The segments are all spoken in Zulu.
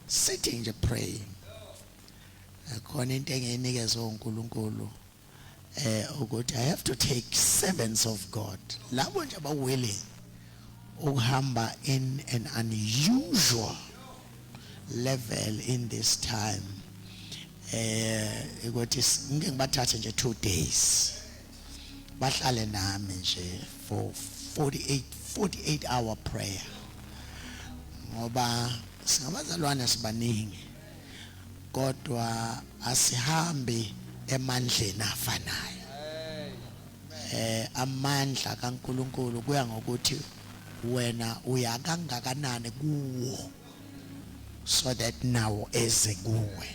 sitting nje praying. Khona into enginikeza uNkulunkulu ukuthi I have to take servants of God. Labo nje abawilling ukuhamba in an unusual level in this time. Ukuthi ngeke ngibathathe nje 2 days. Bahlale nami nje for 48 hour prayer. Ngoba singabazalwane sibaningi. Kodwa asihambi emandleni afanayo. Amandla kaNkulunkulu kuya ngokuthi wena uyakangakanani kuwo so that nawo eze kuwe.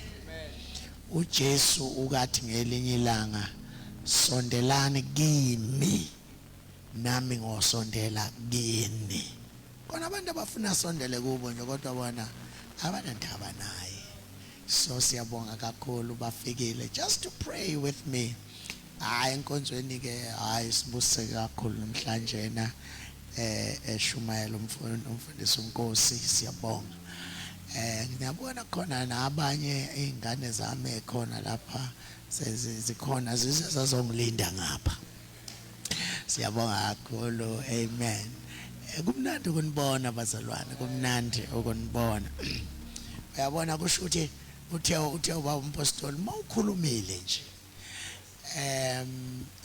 uJesu ukathi ngelinye ilanga sondelani kimi nami ngosondela kini. Kona abantu abafuna sondele kubo nje kodwa bona abanandaba naye. So siyabonga kakhulu bafikile just to pray with me. Hayi enkonzweni ke hayi sibuse kakhulu namhlanje na eShumayela umfundisi uNkosi siyabonga. Ngiyabona khona nabanye izingane zami ekhona lapha sezikhona zizazongilinda ngapha. Siyabonga kakhulu. Amen. Kumnandi ukunibona bazalwane, kumnandi ukunibona. Uyabona kusho ukuthi uthe ubaba umpostoli mawukhulumile nje.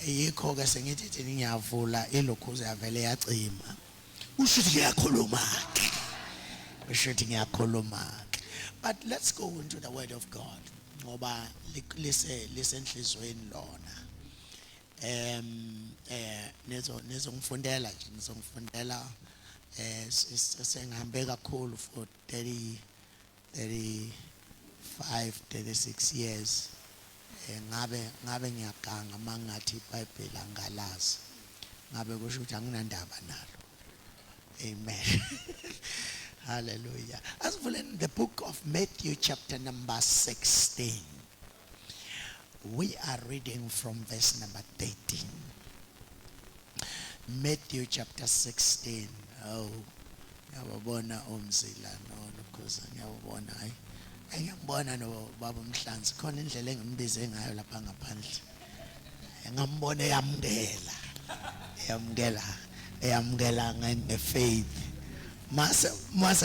Yikho ke sengithi ngiyavula ilokhuze yavele yacima. Usho ukuthi ngiyakhuluma. But let's go into the word of God. Ngoba lisenhlizweni lona. Nizongifundela nje nizongifundela sengihambe kakhulu for 35 36 years. Ngabe ngiyaganga mangathi iBhayibheli angalazi. Ngabe kusho ukuthi anginandaba nalo. Amen. Hallelujah. As we in the book of Matthew chapter number 16. We are reading from verse number 13. Matthew chapter 16. Oh, ngiyabona umzila nokhoza ngiyabona hayi. Ngiyabona no baba Mhlanzi khona indlela engimbize ngayo lapha ngaphandle. Ngambona eyamukela ngefaith. Mase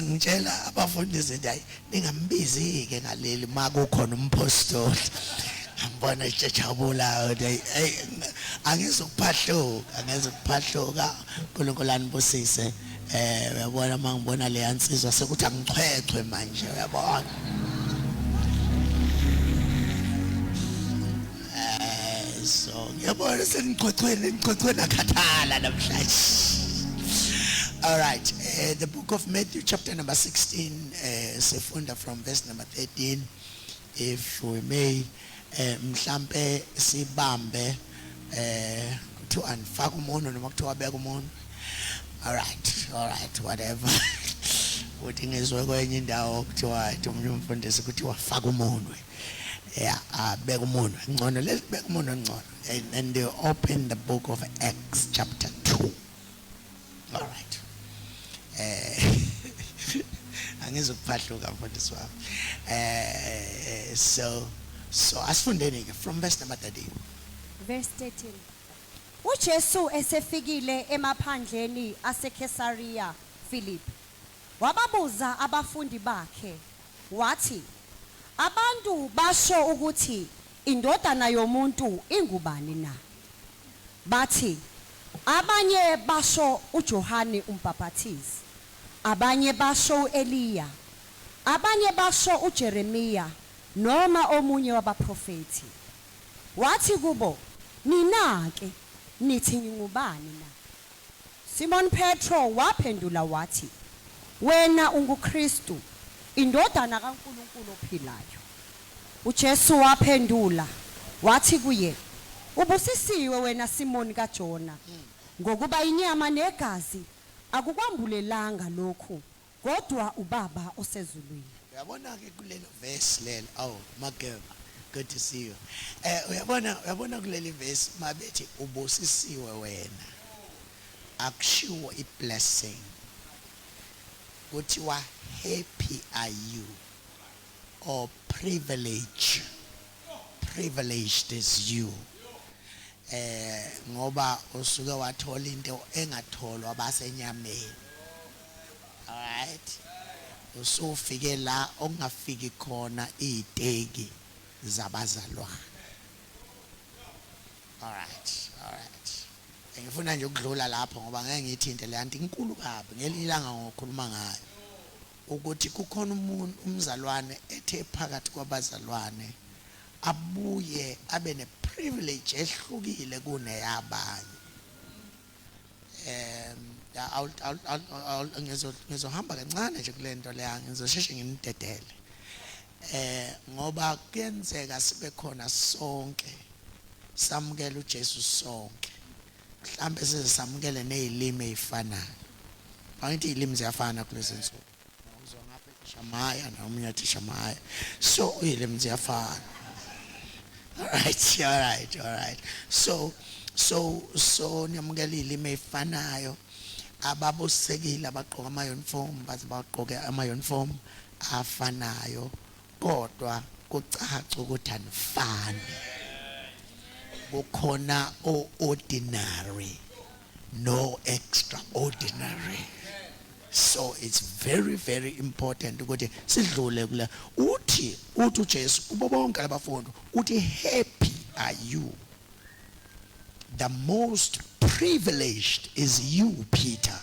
ngitshela abafundisi nje ningambizi ke ngaleli makukhona umpostoli. Ngibona ejabula angizokuphathluka uNkulunkulu anibusise. Uyabona mangibona le yansizwa sekuthi angichwechwe manje uyabona. So ngiyabona senichwechweni akhathala namhlanje. All right, the book of Matthew chapter number 16 sifunda from verse number 13 if we may mhlambe sibambe kuthiwa anifaka umuntu noma kuthiwa abeka umuntu. All right, whatever. Uthi ngizwe kwenye indawo kuthiwa umuntu umfundisi kuthiwa faka umuntu. Yeah, abeka umuntu ngcono lesibeka umuntu ngcono. And they open the book of Acts chapter 2. All right. Angizokuphahluka mfundisi wami. So asifundeni ke from verse number 13. Verse 13. uJesu esefikile emaphandleni aseKesariya Philippi wababuza abafundi bakhe wathi abantu basho ukuthi indodana yomuntu ingubani na? Bathi abanye basho uJohane umbhaphathizi, abanye basho Eliya, abanye basho uJeremiya noma omunye wabaprofeti. Wathi kubo, ninake nithi ngingubani na? Simon Petro waphendula wathi, wena unguKristu, indodana kaNkulunkulu ophilayo. uJesu waphendula wathi kuye, ubusisiwe wena Simon kaJona, ngokuba inyama negazi akukwambulelanga lokhu, kodwa uBaba osezulwini. Uyabona ke kulelo verse lelo. Oh, Mageba, good to see you. Uyabona kuleli verse mabethi ubusisiwe wena. Akushiwo iblessing. Kuthiwa happy are you. or privilege. Privileged is you. Ngoba usuke wathola into engatholwa abasenyameni. All right. Usufike la ongafiki khona iziteki zabazalwane. All right. Ngifuna nje ukudlula lapho ngoba ngeke ngithinte le anti inkulu kabi ngelilanga ngokukhuluma ngayo ukuthi kukhona umuntu umzalwane ethe phakathi kwabazalwane abuye abe ne privilege ehlukile kuneyabanye. I'll ngizohamba kancane nje kule nto leya ngizosheshe nginidedele. Ngoba kuyenzeka sibe khona sonke samukela uJesu sonke. Mhlambe sisamukele nezilimi ezifanayo. Angithi izilimi ziyafana kulezi nsuku. Uzongapha eShamaya nomunye athi Shamaya. So izilimi ziyafana. All right. So niyamukela izilimi ezifanayo. Ababusekile abaqoka ama uniform bathi baqoke ama uniform afanayo kodwa kucaca ukuthi anifani. Kukhona ordinary, no extraordinary. So it's very, very important ukuthi sidlule kule. Uthi uJesu kubo bonke labafundi uthi happy are you. The most privileged is you, Peter.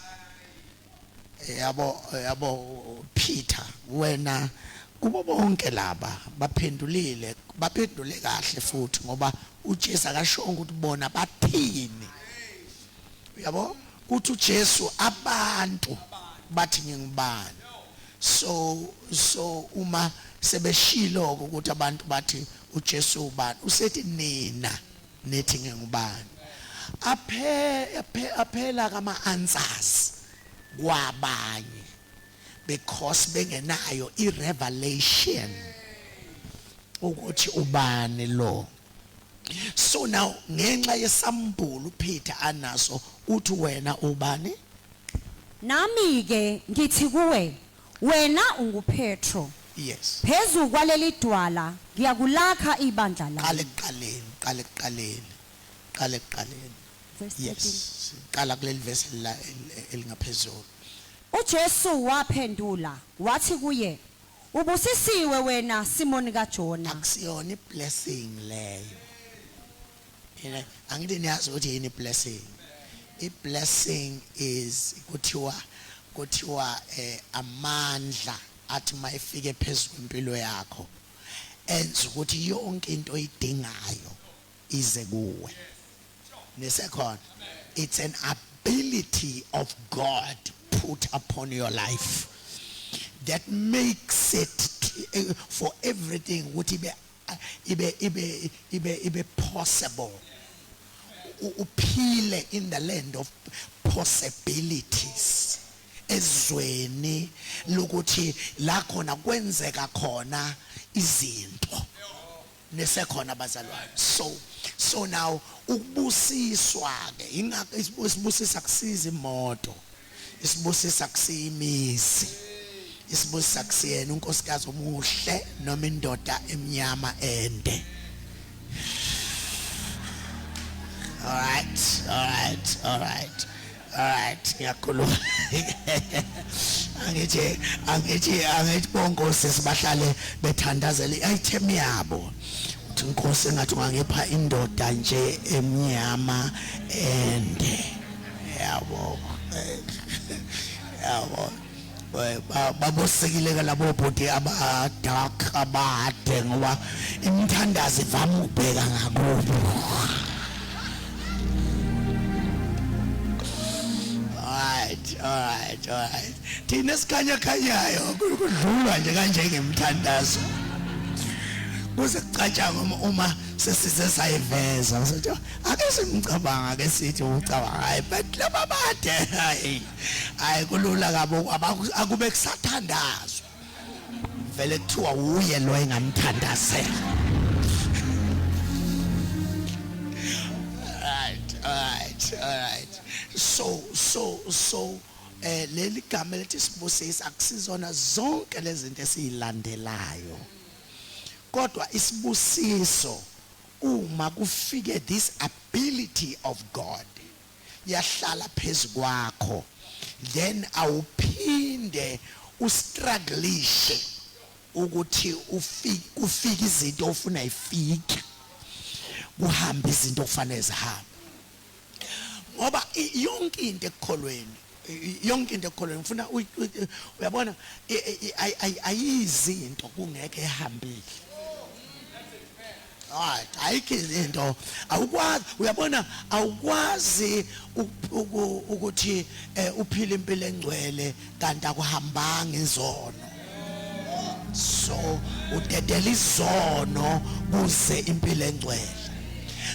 Yabo Peter wena kubo bonke laba baphendule kahle futhi ngoba uJesu akashonga ukuthi bona bathini. Yabo uthi uJesu abantu bathi ngingubani. So uma sebeshilo ukuthi abantu bathi uJesu ubani usethi nina nethi ngingubani. Aphela kama answers kwabanye because bengenayo irevelation ukuthi ubani lo. So now ngenxa yesambulo uPeter anaso uthi wena ubani? Nami ke ngithi kuwe wena unguPetro. Yes. Phezulu kwaleli dwala ngiyakulakha ibandla lami. Qale ekuqaleni. Yes. Qala kuleli verse elingaphezulu. uJesu waphendula wathi kuye ubusisiwe wena Simoni kaJona. Akusiyona blessing leyo. Angithi niyazi ukuthi yini blessing. Blessing is kuthiwa amandla athi mayifike phezulu impilo yakho enza ukuthi yonke into oyidingayo ize kuwe. Second, it's an ability of God put upon your life that makes it for everything what ibe possible. Uphile in the land of possibilities. Ezweni lokuthi la khona kwenzeka khona izinto. Nesekhona bazalwane. So now ukubusiswa ke ingakho isibusisa kusiza imoto. Isibusisa kusimizi. Isibusisa kusiyena unkosikazi omuhle noma indoda emnyama ende. All right. Ngiyakhuluma. Angithi bonke sibahlale bethandazela i-item yabo. Uthi inkosi engathi ungangipha indoda nje emnyama ende. Yabo. Babosekile ke labo bhodi abadark abade ngoba imithandazo ivama ukubheka ngakubo. All right. Thina sikhanyayo kudlula nje kanje ngemthandazo. Kuze kucatshanga uma sesize sayiveza sithi ake simcabanga ke sithi ucabanga hayi but laba bade hayi kulula kabo akube kusathandazwa. Vele kuthiwa uye lo engamthandazela. All right. So leli gama lethi sibusisa akusizona zonke lezi zinto esilandelayo. kodwa isibusiso uma kufike this ability of God yahlala phezukwakho, then awuphinde ustrugglishe ukuthi ufike izinto ofuna ifike, kuhamba izinto okufanele zihambe. Ngoba yonke into ekukholweni, ngifuna uyabona ayizinto kungeke ehambile. Alright, ayikho izinto awukwazi, uyabona awukwazi ukuthi uphile impilo engcwele kanti akuhambanga izono. So udedela izono kuze impilo engcwele.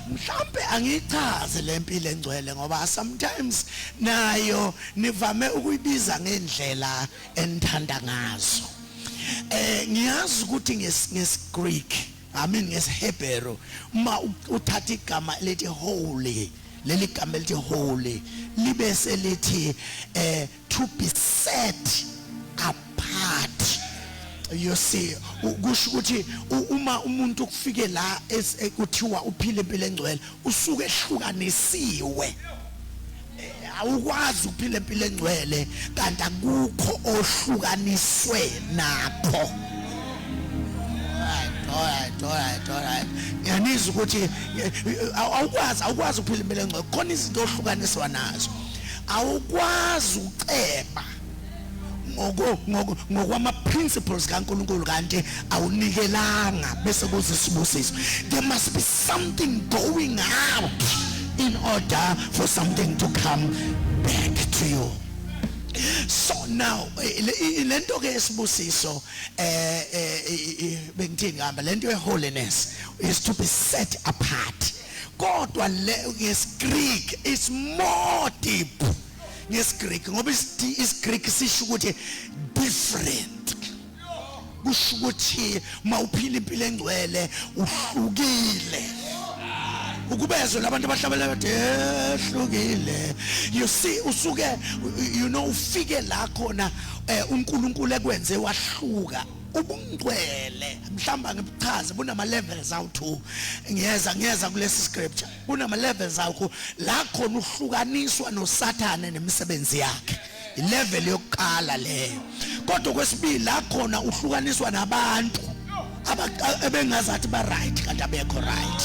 Mhlambe angichaze lempilo engcwele ngoba sometimes nayo nivame ukuyibiza ngendlela enithanda ngazo. Ngiyazi ukuthi ngesiGreek, ngesiHebrew, uma uthatha igama lethi holy, leli gama lethi holy libe selithi to be set apart. You see, kusho ukuthi uma umuntu kufike la ekuthiwa uphile impilo engcwele usuke ehlukanisiwe. Awukwazi ukuphila impilo engcwele kanti akukho ohlukaniswe nakho. Alright. Ngiyanizwa ukuthi awukwazi ukuphila impilo engcwele, khona izinto ohlukaniswa nazo. Awukwazi uceba ngokwama principles kaNkulunkulu kanti awunikelanga bese kuze isibusiso. There must be something going out in order for something to come back to you. So now lento ke esibusiso bengithini ngamba lento holiness is to be set apart. Kodwa ngeSgreek is more deep. NgesiGreek ngoba isiGreek sisho ukuthi different. Kusho ukuthi mawuphila impilo engcwele uhlukile. Ukubezwe labantu abahlabela bathi ehlukile. You see usuke ufike la khona uNkulunkulu ekwenze wahluka. Ubungcwele mhlamba ngibuchaze bunama levels awu2. Ngiyeza kulesi scripture. Bunama levels awukho la khona uhlukaniswa noSathane nemisebenzi yakhe. Ilevel yokuqala leyo. Kodwa kwesibili la khona uhlukaniswa nabantu abengazathi ba right kanti abekho right.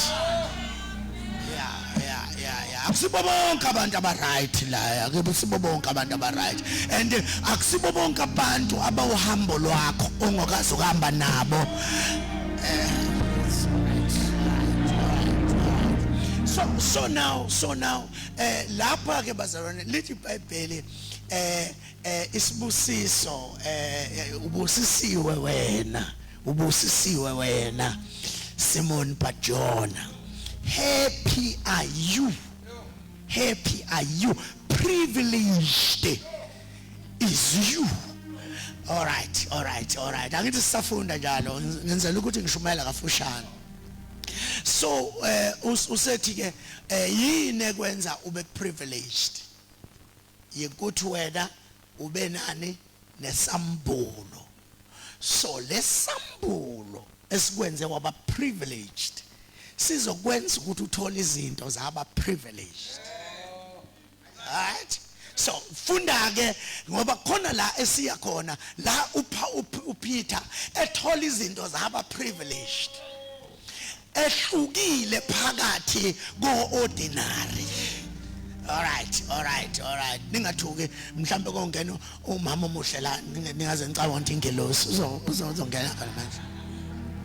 Akusibo bonke abantu aba right la, akusibo bonke abantu aba right, and akusibo bonke abantu abawuhambo lwakho ongokazi ukuhamba nabo. So now lapha ke bazalwane lithi iBhayibheli isibusiso ubusisiwe wena Simon Bajona. Happy are you, privileged is you. All right. Angithi sisafunda njalo ngenzela ukuthi ngishumela kafushane. So usethi ke yini ekwenza ube privileged? Yikuthi wena ube nani nesambulo. So lesambulo esikwenze waba privileged sizokwenza ukuthi uthole izinto zaba privileged. Right? So funda ke ngoba khona la esiya khona la uPeter ethola izinto zaba privileged. Ehlukile phakathi ko-ordinary. All right. Ningathuki mhlambe kongena umama omuhle la ningaze ngicabanga ukuthi ingelosi uzongena khona manje.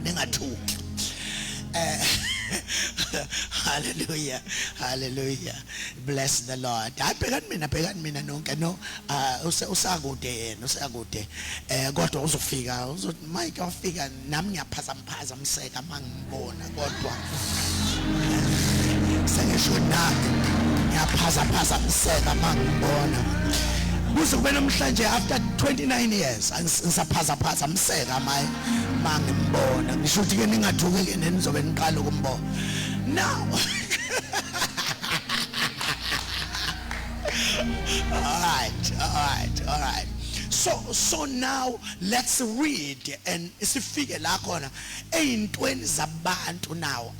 Ningathuki. Hallelujah. Bless the Lord. Bhekani mina nonke no usakude yena kodwa uzofika Mike afika nami ngiyaphazamiseka mangibona kodwa sengisho nami ngiyaphazamiseka mangibona kuze kube namhlanje after 29 years ngisaphazamiseka mangimbona ngisho ukuthi ke ningathuki ke nizobe niqala ukumbona now. All right. So now let's read and sifike la khona eyintweni zabantu now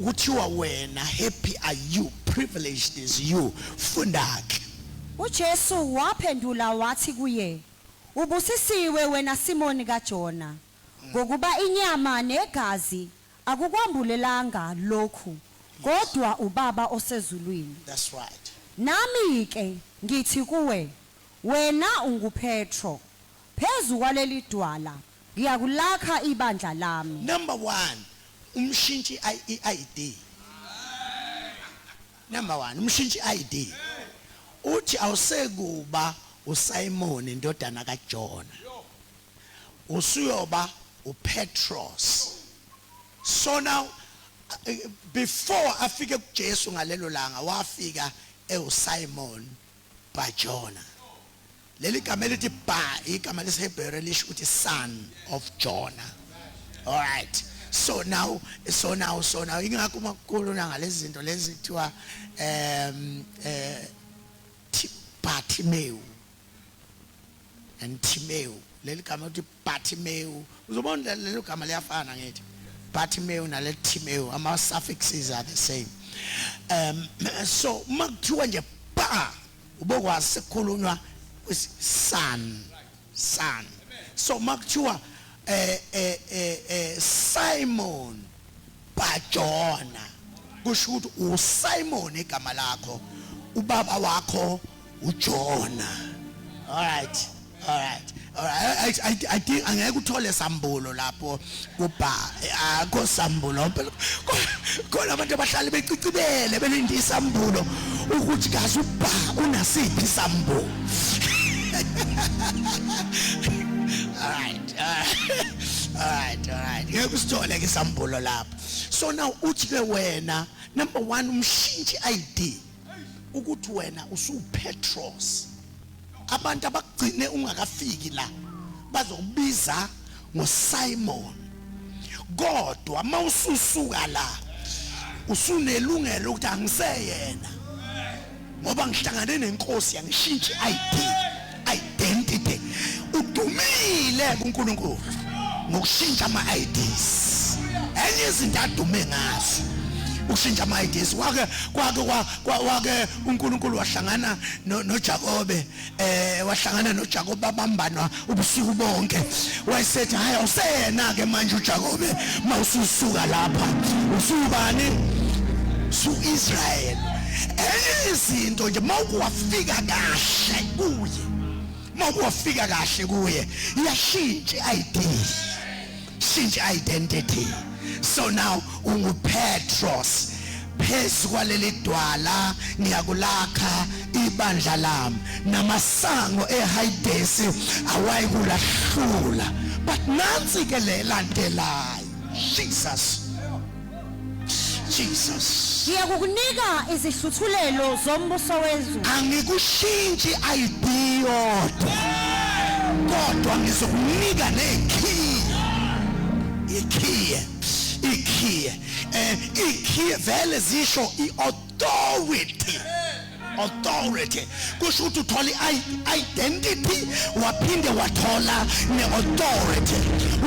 kuthiwa wena happy are you, privileged is you. Fundake. uJesu waphendula wathi kuye, ubusisiwe wena Simoni kaJona, ngokuba inyama negazi akukwambulelanga lokhu, kodwa uBaba osezulwini. That's right. Nami ke ngithi kuwe, wena unguPetro, phezu kwaleli dwala ngiyakulakha ibandla lami. Number 1, umshintshi ID. Number 1, umshintshi ID. Uthi awusekuba uSimon indodana kaJona. Usuyoba uPetros. So now before afike kuJesu ngalelo langa wafika uSimon baJona. Leli gama elithi ba igama leShebheru lisho ukuthi son of Jonah. All right. So now ingakho makhuluna ngalezi zinto lezi kuthiwa Bartimaeus and Timaeus. Leli gama uthi Bartimaeus. Uzobona leli gama liyafana ngithi. Bartimaeus na le Timaeus, ama suffixes are the same. So makuthiwa nje ba ubokwazi sekukhulunywa son. So makuthiwa Simon baJona kusho ukuthi uSimon igama lakho, ubaba wakho uJona. All right. I think angeke uthole sambulo lapho kuba akho sambulo khona abantu abahlali becicibele belindi sambulo ukuthi kazi uba unasiphi sambulo. All right. Ngeke usithole ke sambulo lapho. So now uthi ke wena number 1 umshintshi ID ukuthi wena usuPetros. Abantu abagcine ungakafiki la bazokubiza ngoSimon, kodwa mawususuka la usunelungelo ukuthi angiseyena ngoba ngihlangane nenkosi yangishintsha identity. Udumile kuNkulunkulu ngokushintsha ama-IDs. Enye izinto adume ngazo ukushintsha ama-IDs. Kwake uNkulunkulu wahlangana noJakobe, wahlangana noJakobe babambana ubusuku bonke. Wayesethi hayi awusena ke manje uJakobe mawususuka lapha usubani su-Israel. Enye izinto nje mawukwafika kahle kuye iyashintsha i-ID, shintsha identity. So now unguPetros, phezu kwaleli dwala ngiyakulakha ibandla lami, namasango eHadesi awayikulahlula. But nansi ke le landelayo, Jesus Ngiyakukunika izihluthulelo zombuso wezulu. Angikushintshi ID yodwa, kodwa ngizokunika ikhiye vele zisho authority kusho ukuthi uthola identity waphinde wathola ne-authority.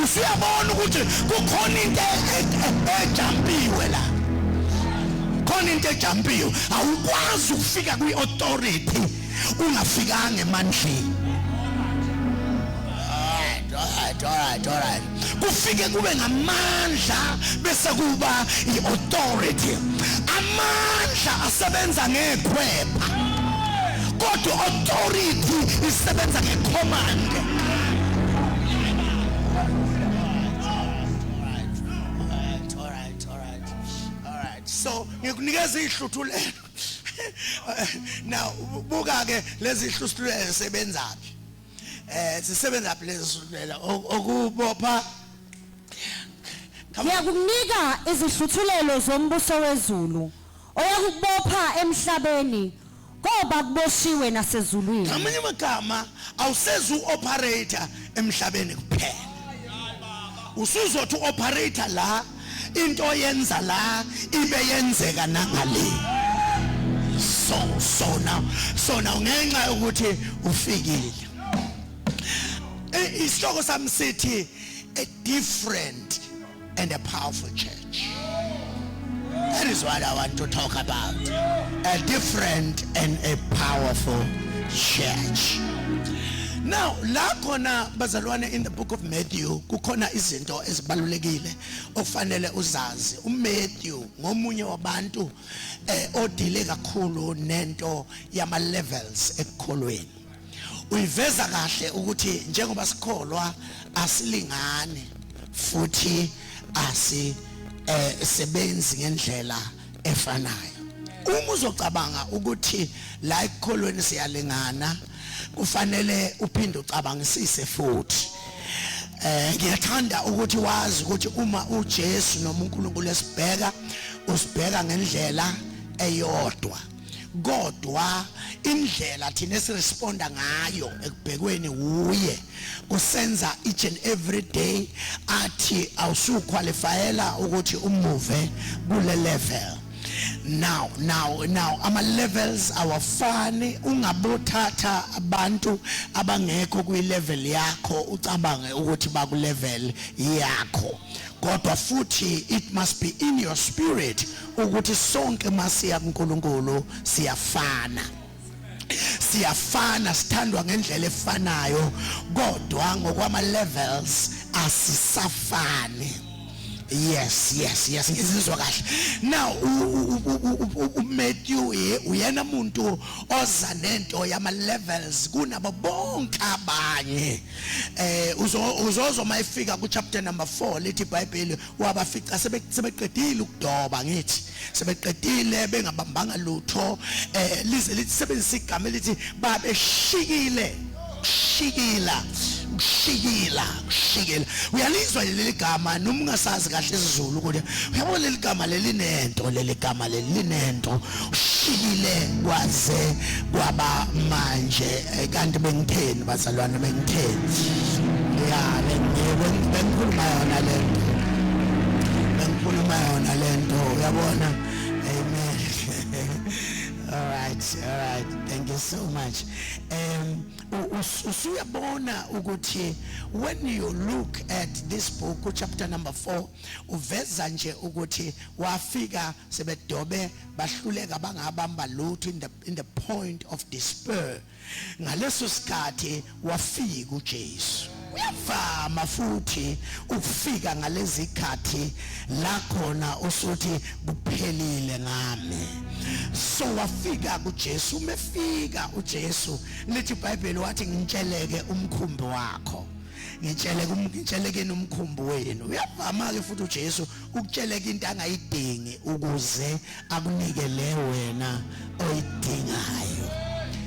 Usuyabona ukuthi kukhona into ejampiwe la, khona into ejampiwe. Awukwazi ukufika kwi-authority ungafikanga emandleni. All right. Kufike kube ngamandla bese kuba i-authority. Amandla asebenza ngekhwepha, kodwa authority isebenza ngecommand. All right. So ngikunikeza ihluthulelo. Now buka ke lezi ihluthulelo zisebenzaphi? Sisebenza lapha lezisukela okubopha. Ngiyakunika izihluthulelo zombuso wezulu oyakubopha emhlabeni ngoba kuboshiwe nasezulwini. Ngamanye amagama awusezu operator emhlabeni kuphela, usuzothi operator la into yenza la ibe yenzeka nangale. So now ngenxa ukuthi ufikile isihloko sami sithi a different and a powerful church. That is what I want to talk about. A different and a powerful church. Now, la khona bazalwane, in the book of Matthew kukhona izinto ezibalulekile okufanele uzazi. uMatthew ngomunye wabantu odile kakhulu nento yama levels ekukholweni. Uyiveza kahle ukuthi njengoba sikholwa asilingane futhi sebenzi ngendlela efanayo. Uma uzocabanga ukuthi la ekukholweni siyalingana, kufanele uphinde ucabangisise futhi. Ngiyathanda ukuthi wazi ukuthi uma uJesu noma uNkulunkulu esibheka, usibheka ngendlela eyodwa. Kodwa indlela thina esiresponda ngayo ekubhekweni uye kusenza each and every day athi awusuqualifyela ukuthi umove kule level. Now ama levels awafani. Ungabothatha abantu abangekho kwi level yakho ucabange ukuthi ba ku level yakho. Kodwa futhi it must be in your spirit ukuthi sonke masiya kuNkulunkulu siyafana. Siyafana, sithandwa ngendlela efanayo, kodwa ngokwama levels asisafani. Yes. Ngizizwa kahle. Now uMatthew uyena umuntu oza nento yama levels kunabo bonke abanye. Uzozwa mayifika ku chapter number 4 lithi iBhayibheli wabafica sebeqedile ukudoba ngithi. Sebeqedile bengabambanga lutho. Lize lithi sebenzisa igama lithi babeshikile. Shikila. Uyalizwa leli gama noma ungasazi kahle isiZulu ukuthi uyabona leli gama linento ushikile kwaze kwaba manje. Kanti bengitheni bazalwane, bengitheni? Ya bengikhuluma yona lento uyabona. Amen. All right, thank you so much. Usuyabona ukuthi when you look at this book chapter number 4 uveza nje ukuthi wafika sebedobe bahluleka bangabamba lutho in the point of despair. Ngaleso sikhathi wafika uJesu. Uyavama futhi ukufika ngalezi zikhathi la khona usuthi kuphelile ngami. So wafika kuJesu. Umefika uJesu lithi iBhayibheli wathi ngitsheleke umkhumbi wakho. Ngitsheleke nomkhumbi wenu. Uyavama ke futhi uJesu ukutsheleka into angayidingi ukuze akunike le wena oyidingayo.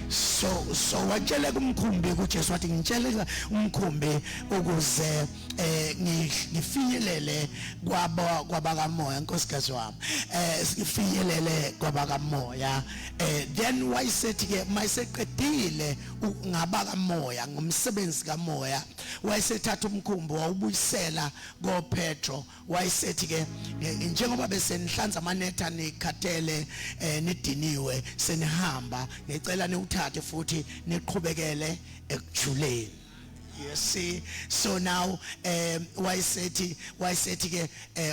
So watshela kumkhumbi kuJesu wathi ngitsheleka umkhumbi ukuze ngifinyelele kwabakamoya nkosikazi wami. Sifinyelele kwabakamoya. Then wayesethi ke mayiseqedile ngabakamoya ngomsebenzi kamoya, wayesethatha umkhumbi wawubuyisela koPetro. Wayesethi ke njengoba besenihlanza amanetha nikhathele nidiniwe senihamba, ngicela niwuthathe futhi niqhubekele ekujuleni. You see, so now wayesethi ke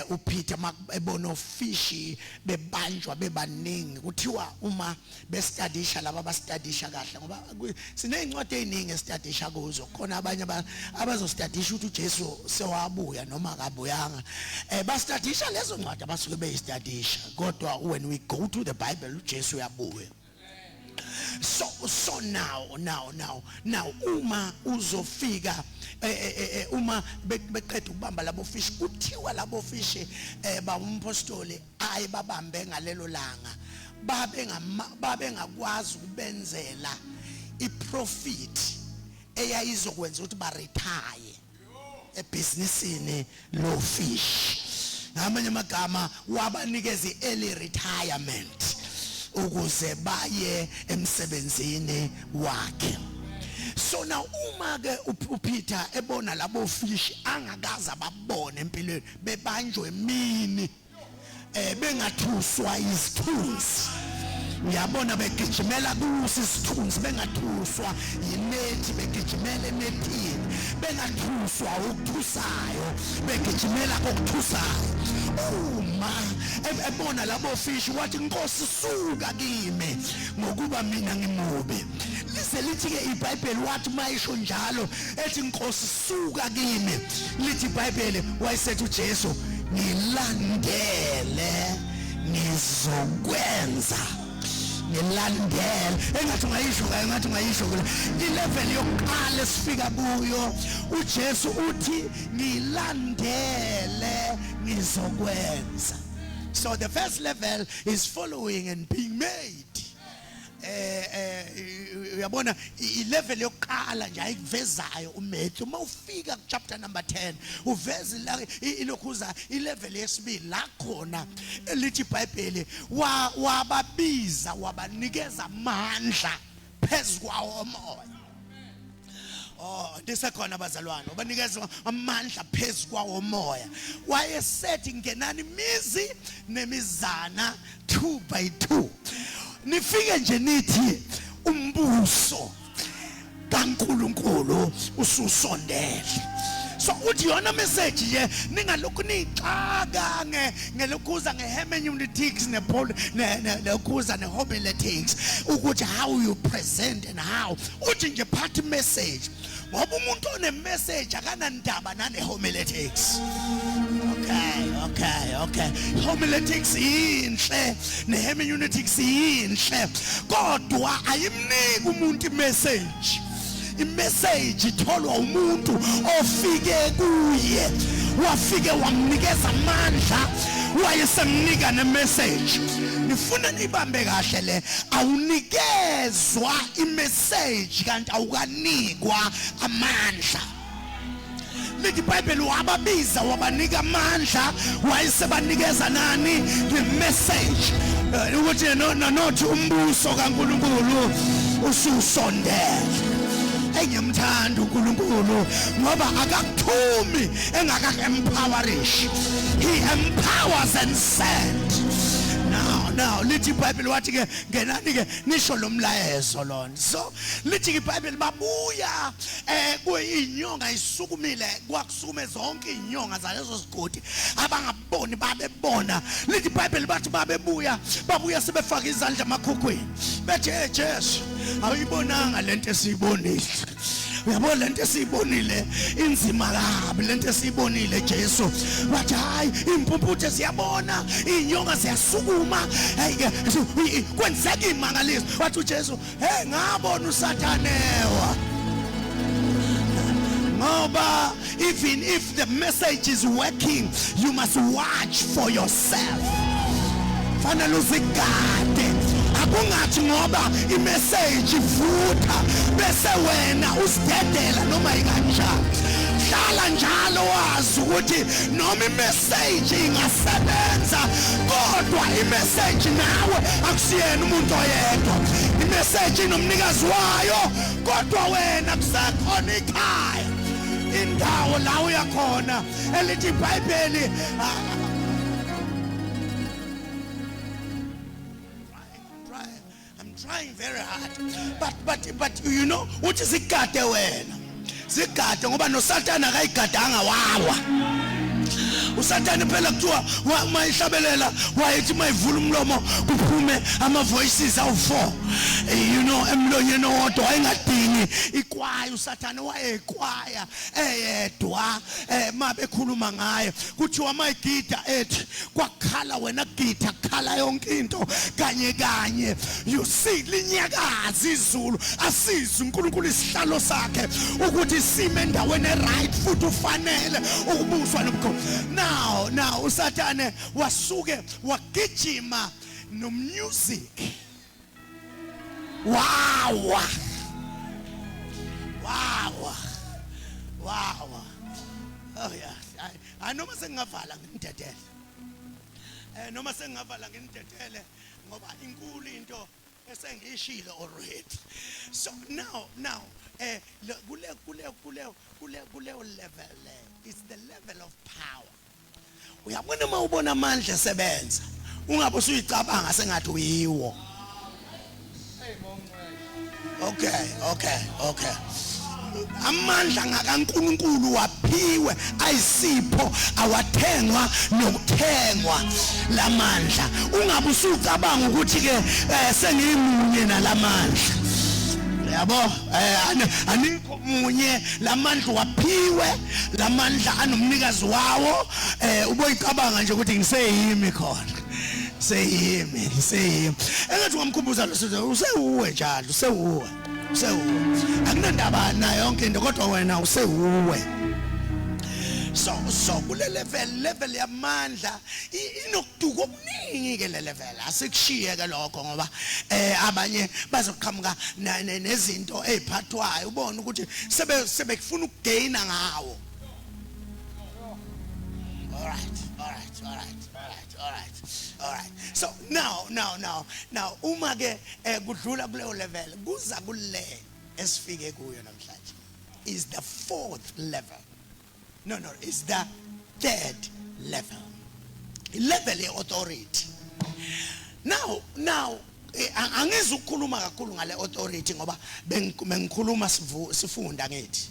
uPeter makebona ofishi bebanjwa bebaningi, kuthiwa uma bestudisha laba bastudisha kahle ngoba siney'ncwadi eziningi estudisha kuzo. Khona abanye abazostudisha ukuthi uJesu sewabuya noma akabuyanga, bastudisha lezo ncwadi abasuke beyistudisha. Kodwa when we go to the Bible uJesu uyabuya. So now uma uzofika uma beqeda ukubamba labo fish, kuthiwa labo fish bawumpostoli ayibabambe ngalelo langa babe ngakwazi ukubenzela iprofit eyayizokwenza ukuthi ba retire ebusinessini lo fish. Ngamanye amagama wabanikeza early retirement ukuze baye emsebenzini wakhe. So now uma ke uPeter ebona labo fish angakaza babone empilweni bebanjwe emini bengathuswa izithunzi. Uyabona begijimela kuso isithunzi bengathuswa yinethi, begijimela enethini bengathuswa ukuthusayo begijimela kokuthusayo. Uma ebona labo fishi wathi Nkosi suka kimi ngokuba mina ngimubi. Lise lithi ke iBhayibheli wathi mayisho njalo ethi Nkosi suka kimi, lithi iBhayibheli wayesethi uJesu ngilandele ngizokwenza ngilandele. Engathi ungayisho kule ilevel yokuqala esifika kuyo uJesu uthi ngilandele ngizokwenza. So the first level is following and being made. Uyabona ilevel yokuqala nje ayikuvezayo uMatthew. Uma ufika ku chapter number 10 uveza la ilokhuza ilevel yesibili la khona elithi iBhayibheli wababiza wabanikeza amandla phezukwawo umoya. Ndisekhona abazalwane ubanikeza amandla phezukwawo umoya. Wayesethi ngenani imizi nemizana 2 by 2 nifike nje nithi umbuso kaNkulunkulu ususondele. So uthi yona message nje ningalokhu nixaka ngelokhuza ngehermeneutics nekhuza nehomiletics ukuthi how you present and how uthi nje party message ngoba umuntu one message akanandaba nane homiletics. Okay. Homiletics inhle nehermeneutics inhle kodwa ayimniki umuntu message. Imessage itholwa umuntu ofike kuye wafike wamnikeza amandla wayesemnika nemessage. Nifuna nibambe kahle le awunikezwa imessage kanti awukanikwa amandla. Lithi iBhayibheli wababiza wabanika amandla wayesebanikeza nani the message ukuthi nothi umbuso kaNkulunkulu ususondele. Engiyamthanda uNkulunkulu ngoba akakuthumi engaka-empowerish. He empowers and sends. Now lithi iBhayibheli wathi ke ngenani ke nisho lo mlayezo lona. So lithi iBhayibheli babuya kuyinyonga isukumile kwakusukume zonke inyonga zalezo sigodi abangaboni babebona. Lithi iBhayibheli bathi babuya sebefaka izandla emakhukhwini bethi Jesu awuyibonanga lento esiyibonile. Uyabona lento esiyibonile inzima kabi lento esiyibonile Jesu. Wathi hayi impumputhe siyabona inyonga ziyasukuma kwenzeka imangaliso. Wathi uJesu ngabona uSathanewa ngoba even if the message is working you must watch for yourself. Fanele uzigade akungathi ngoba imessage ivutha bese wena usidedela noma ikanjani. Hlala njalo wazi ukuthi noma imessage ingasebenza kodwa imessage nawe akusiyena umuntu oyedwa. Imessage inomnikazi wayo kodwa wena kusekhona ikhaya indawo la uyakhona elithi iBhayibheli. Trying very hard but you know uthi sigade wena sigade ngoba noSathane akayigadanga wawa. uSathane phela kuthiwa mayihlabelela wayethi mayivula umlomo kuphume ama voices awu4 you know emlonyeni owodwa engadingi ikwaya. uSathane wayekwaya eyedwa mabekhuluma ngaye kuthiwa mayigida ethi kwakhala wena gida khala yonke into kanye you see linyakazi izulu asiza uNkulunkulu isihlalo sakhe ukuthi sime endaweni right futhi ufanele ukubuswa nobukhosi. Now uSathane wasuke wagijima no music. Wow. Oh yeah. I noma sengavala ngindedele. Noma sengavala ngindedele ngoba inkulu into esengishilo already. So now kule level it's the level of power. Uyabona uma ubona amandla esebenza ungabe usuyicabanga sengathi uyiwo. Okay. amandla ngakaNkulunkulu waphiwe ayisipho awathengwa nokuthengwa lamandla ungabe usucabanga ukuthi ke sengimunye nalamandla yabo anikho munye lamandla waphiwe lamandla anomnikazi wawo uboyicabanga nje ukuthi ngiseyimi khona seyimi engathi ngamkhumbuza lo usewuwe njalo usewuwe akunandaba na yonke into kodwa wena usewuwe so kule level yamandla inokuduka okuningi ke le level asikushiye ke lokho ngoba abanye bazoqhamuka nezinto eziphathwayo ubone ukuthi sebekufuna ukugaina ngawo all right so now uma ke kudlula kuleyo level kuza kule esifike kuyo namhlanje is the fourth level. No, it's the third level. Level of authority. Now, angizukhuluma kakhulu ngale authority ngoba bengikhuluma sifunda ngithi.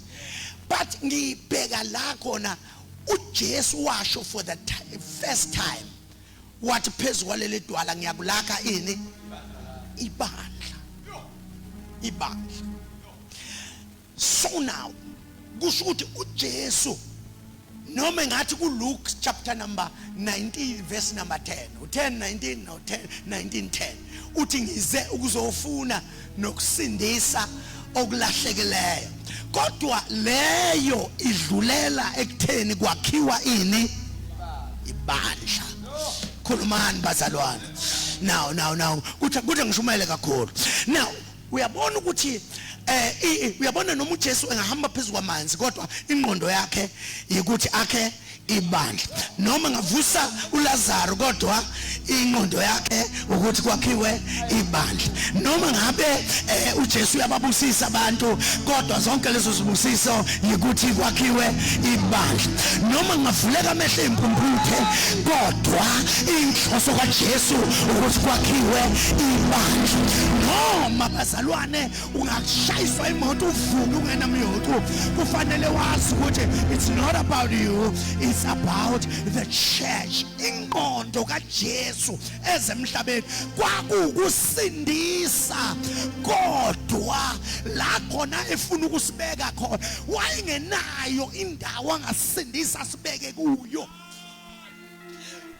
But ngibheka la khona uJesu washo for the first time wathi phezulu kwaleli dwala ngiyakulakha ini ibandla. So now kusho ukuthi uJesu noma ngathi ku Luke chapter number 19 verse number 10 10:19 no 19:10 uthi ngize ukuzofuna nokusindisa okulahlekeleyo kodwa leyo idlulela ekutheni kwakhiwa ini ibandla khulumani bazalwane now kuthi ngishumayele kakhulu now uyabona ukuthi uyabona noma uJesu engahamba phezulu kwamanzi kodwa ingqondo yakhe ukuthi akhe ibandla noma ngavusa uLazaro kodwa ingqondo yakhe ukuthi kwakhiwe ibandla noma ngabe uJesu uyababusisa abantu kodwa zonke lezo zibusiso ukuthi kwakhiwe ibandla noma ngavuleka amehlo empumputhe kodwa inhloso kaJesu ukuthi kwakhiwe ibandla noma bazalwane ungashayiswa imoto uvuke ungenamyoto kufanele wazi ukuthi it's not about you, it's about the church. Inqondo kaJesu ezemhlabeni kwakukusindisa kodwa la khona efuna ukusibeka khona wayengenayo indawo angasindisa sibeke kuyo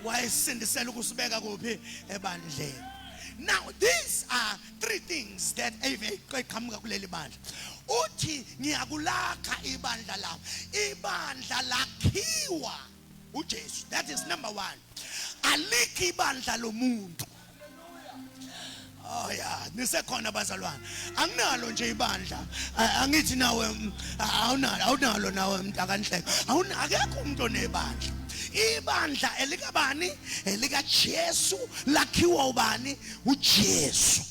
wayesindisela ukusibeka kuphi ebandleni. Now these are three things that eqhamuka kuleli bandla uthi ngiyakulakha ibandla lawo ibandla lakhiwa uJesu. That is number one. Alikhi ibandla lomuntu. Oh yeah, nisekhona bazalwane. Anginalo nje ibandla. Angithi nawe awunalo nawe mntakanhleko. Akekho umuntu onebandla. Ibandla elikabani elikaJesu lakhiwa ubani uJesu.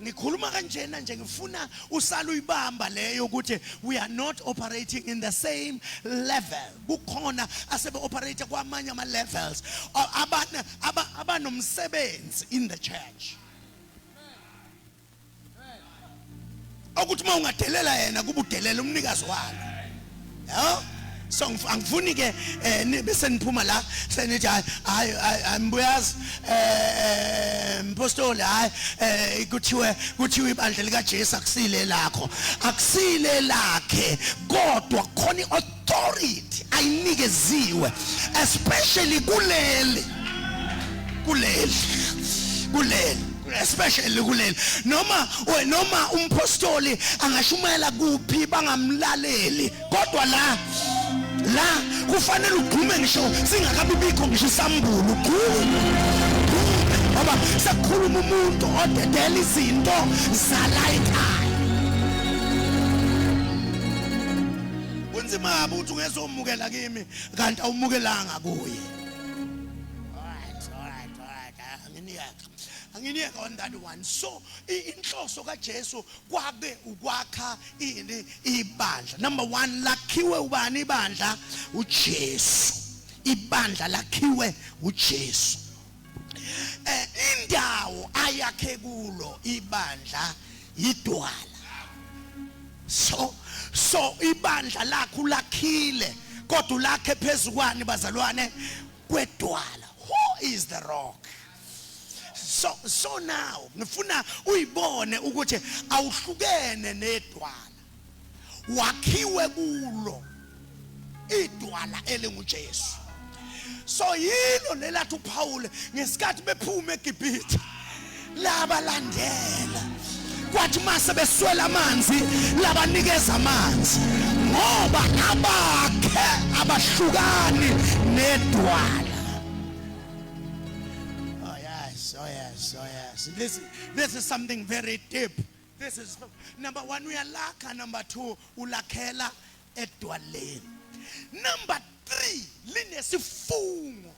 Ngikhuluma kanjena nje ngifuna usala uyibamba leyo ukuthi we are not operating in the same level. Kukhona asebe operate kwamanye ama levels abanomsebenzi in the church. Ukuthi uma ungadelela yena kuba udelela umnikazi walo. Yeah? So angifuni ke bese niphuma la senithi hayi mbuyazi mpostoli hayi kuthiwe ibandla likaJesu akusile lakho akusile lakhe kodwa khona iauthority ayinikeziwe especially kuleli especially kuleli noma umpostoli angashumela kuphi bangamlaleli kodwa la kufanele ugqume ngisho singakabibikho ngisho isambulu ngoba sekukhuluma umuntu odedela izinto zala ekhaya kunzima kabi ukuthi ungezomukela kimi kanti awumukelanga kuye. Angiyeka on that one. So inhloso kaJesu kwabe ukwakha ibandla. Number one, lakhiwe ubani ibandla uJesu. Ibandla lakhiwe uJesu. Indawo ayakhe kulo ibandla idwala. So So ibandla lakho lakhile kodwa ulakhe phezukwani bazalwane kwedwala. Who is the rock? So now ngifuna uyibone ukuthi awuhlukene nedwala, wakhiwe kulo idwala elinguJesu. So yilo lelathi uPaul ngesikhathi bephuma eGibhithe laba landela kwathi mase beswela amanzi labanikeza amanzi ngoba abakhe abahlukani nedwala. Oh yes. This is something very deep. This is number one, uyalakha. Number two, ulakhela edwaleni. Number three, linesifungo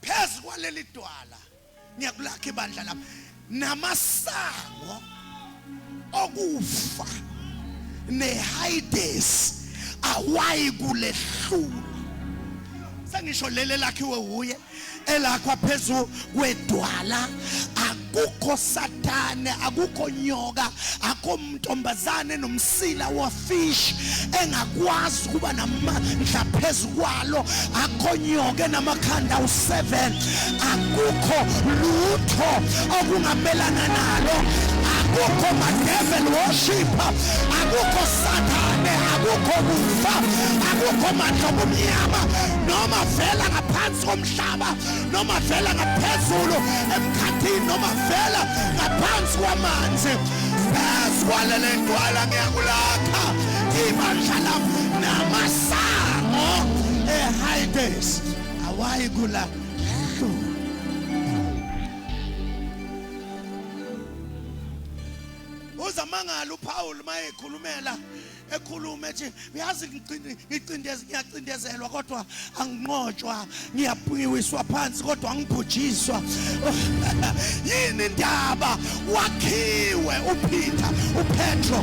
phezu kwaleli dwala. Ngiyakulakha ibandla lapha namasango okufa neHades awayi kulehlula. Sengisho lele lakhiwe uye elakwa phezu kwedwala, akukho sathane, akukho nyoka, akukho mntombazane nomsila wafish engakwazi kuba namandla phezu kwalo, akukho nyoka enamakhanda u7, akukho lutho okungamelana nalo, akukho ma-devil worship, akukho sathane, akukho kufa, akukho mandla obumnyama noma vela ngaphansi komhlaba noma vela ngaphezulu emkhathini noma vela ngaphansi kwamanzi. Phezu kwaleli dwala ngiyakulakha ibandla lami namasango eHades awayi kulahlula. Uzamangala uPaul mayekhulumela ekhuluma ethi uyazi ngiyacindezelwa kodwa anginqotshwa, ngiyaphiwiswa phansi kodwa angibhujiswa. Yini indaba? Wakhiwe uPeter, uPetro,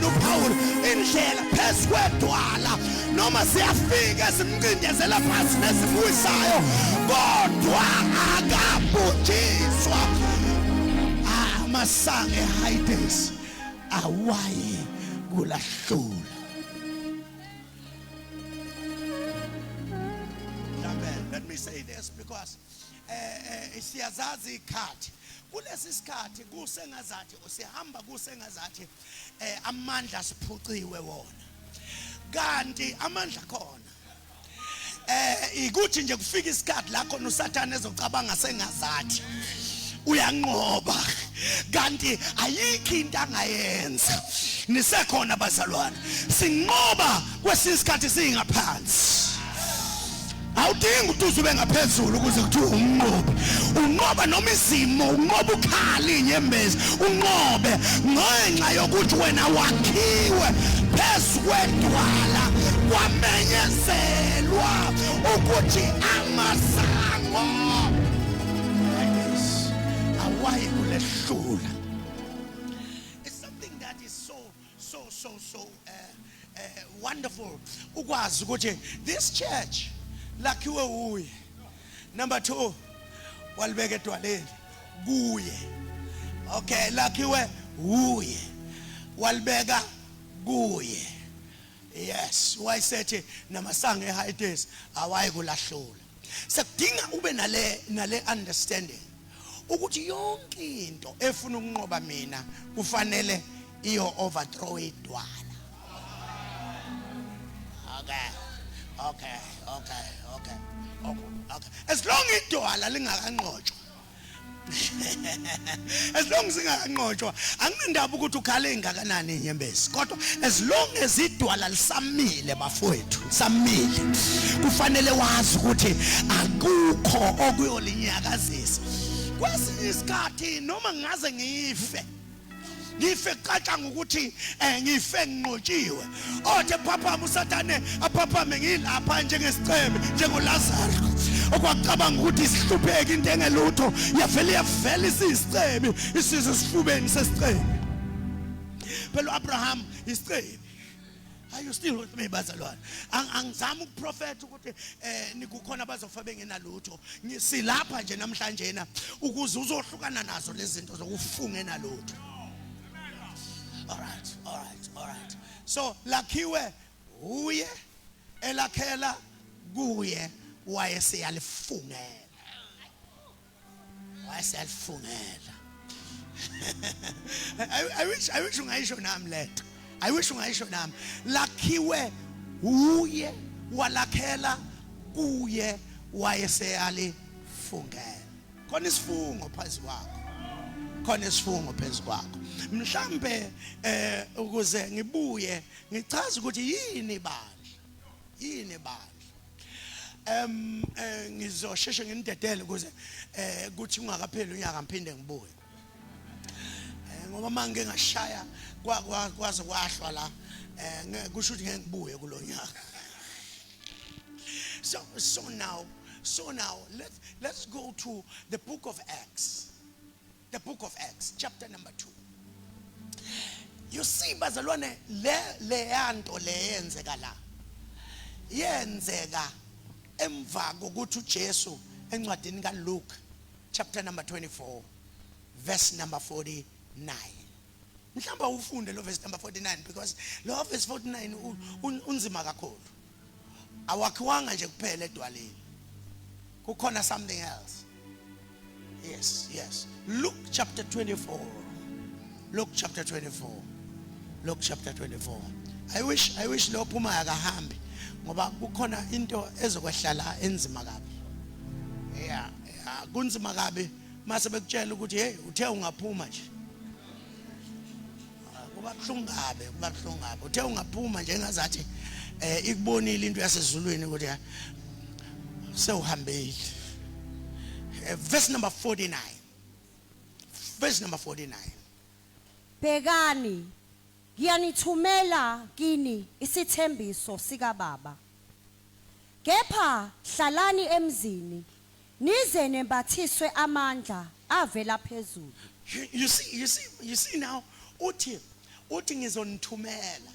uPaul indlela phezu kwedwala noma siyafika simcindezela phansi nesibuyisayo kodwa akabhujiswa. Amasango eHades awayi kulahlula. Let me say this because siyazazi ikhathi kulesi sikhathi kusengazathi usihamba kusengazathi amandla siphuciwe wona, kanti amandla khona ikuthi nje kufika isikhathi la khona uSathane ezocabanga sengazathi uyanqoba, kanti ayikho into angayenza. Nisekhona bazalwane, sinqoba kwesinye isikhathi singaphansi. Awudingi ukuthi uzube ngaphezulu ukuze kuthiwe unqobe. Unqoba noma izimo, unqoba ukhali inyembezi, unqobe ngenxa yokuthi wena wakhiwe phezu kwedwala, kwamenyezelwa ukuthi amasango awayi kulehlula. It's something that is so wonderful ukwazi ukuthi this church lakhiwe uye. Number two, walibeka edwaleni kuye. Okay, lakhiwe uye, walibeka kuye. Yes, wayesethi namasango eHades awayi kulahlula. Sekudinga ube nale understanding ukuthi yonke into efuna ukunqoba mina kufanele iyo overthrow idwala. Okay. As long idwala lingakanqotshwa, as long singakanqotshwa, anginandaba ukuthi ukhale engakanani inyembezi, kodwa as long as idwala lisamile bafowethu, samile, kufanele wazi ukuthi akukho okuyolinyakazisa. Kwesinye isikhathi noma ngaze ngife qaca ngokuthi ngife nginqotshiwe, othe phaphama uSathane aphaphame ngilapha njengesichebe njengoLazaro okwacabanga ukuthi isihlupheke into engelutho yavela isisichebe isizwe sifubeni sesichebe. Phela uAbraham isichebe. Are you still with me bazalwane? Angizama ukuprofeta ukuthi nikukhona abazofa bengenalutho. Silapha nje namhlanje na ukuze uzohlukana nazo lezi zinto zokufunga enalutho. All right. So lakhiwe uye elakhela kuye wayeseyalifungela. I wish ungayisho nami lento. I wish ungayisho nami. Lakhiwe uye walakhela kuye wayeseyalifungela. Khona isifungo phansi kwakho. Khona isifungo phansi kwakho. Mhlambe ukuze ngibuye ngichaza ukuthi yini bandla. Ngizosheshe nginidedele ukuze kuthi ungakapheli unyaka ngiphinde ngibuye. Ngoba manje ngashaya kwaze kwahlwa la kusho ukuthi ngeke ngibuye kulonyaka. So now let's go to the book of Acts. The book of Acts, chapter number 2. You see, bazalwane, le yanto le yenzeka la. Yenzeka emva kokuthi uJesu encwadini kaLuke, chapter number 24, verse number 49. Mhlamba ufunde lo verse number 49 because lo verse 49 unzima kakhulu. Awakhiwanga nje kuphela edwaleni. Kukhona something else. Yes. Luke chapter 24. Luke chapter 24. I wish lo phuma akahambi ngoba kukhona into ezokwehlala enzima kabi. Yeah, kunzima kabi mase bekutshela ukuthi hey uthe ungaphuma nje. Kuba buhlungu kabi. Uthe ungaphuma nje ngazathi ikubonile into yasezulwini ukuthi sewuhambile. Verse number 49. Bhekani, ngiyanithumela kini isithembiso sika Baba. Kepha hlalani emzini, nize nembathiswe amandla avela phezulu. You see now, uthi ngizonithumela.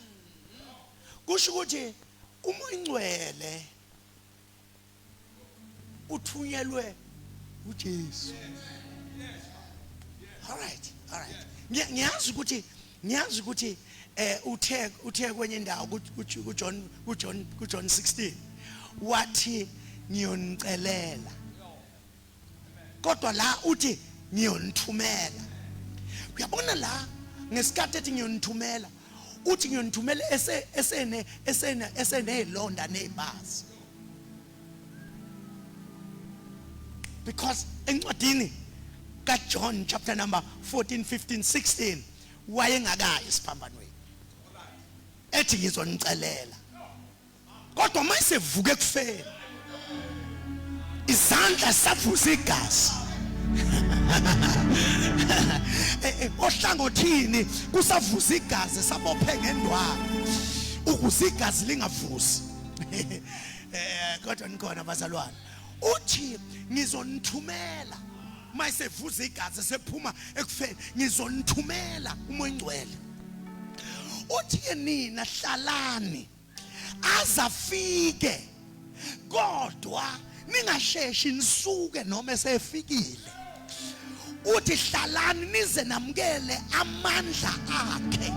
Kusho ukuthi umoya ingcwele uthunyelwe uJesu. All right. Ngiyazi ukuthi uthe kwenye indawo kuJohn 16 wathi ngiyonicelela. Kodwa la uthi ngiyonithumela. Uyabona la ngesikhathi ethi ngiyonithumela uthi ngiyonithumela esenezilonda nezibazi. Because encwadini kaJohn chapter number 14, 15, 16 wayengakayi esiphambanweni. Ethi ngizonicelela. Kodwa mayisevuka ekufeni. Izandla savuza igazi. Ohlangothini kusavuza igazi sabophe ngendwala. Ukuze igazi lingavuzi. Kodwa nikhona bazalwane. Uthi ngizonithumela mayisevuza igazi sephuma ekufeni ngizonithumela umoya ingcwele. Uthi nina hlalani azafike kodwa ningasheshi nisuke noma esefikile. Uthi hlalani nize namukele amandla akhe.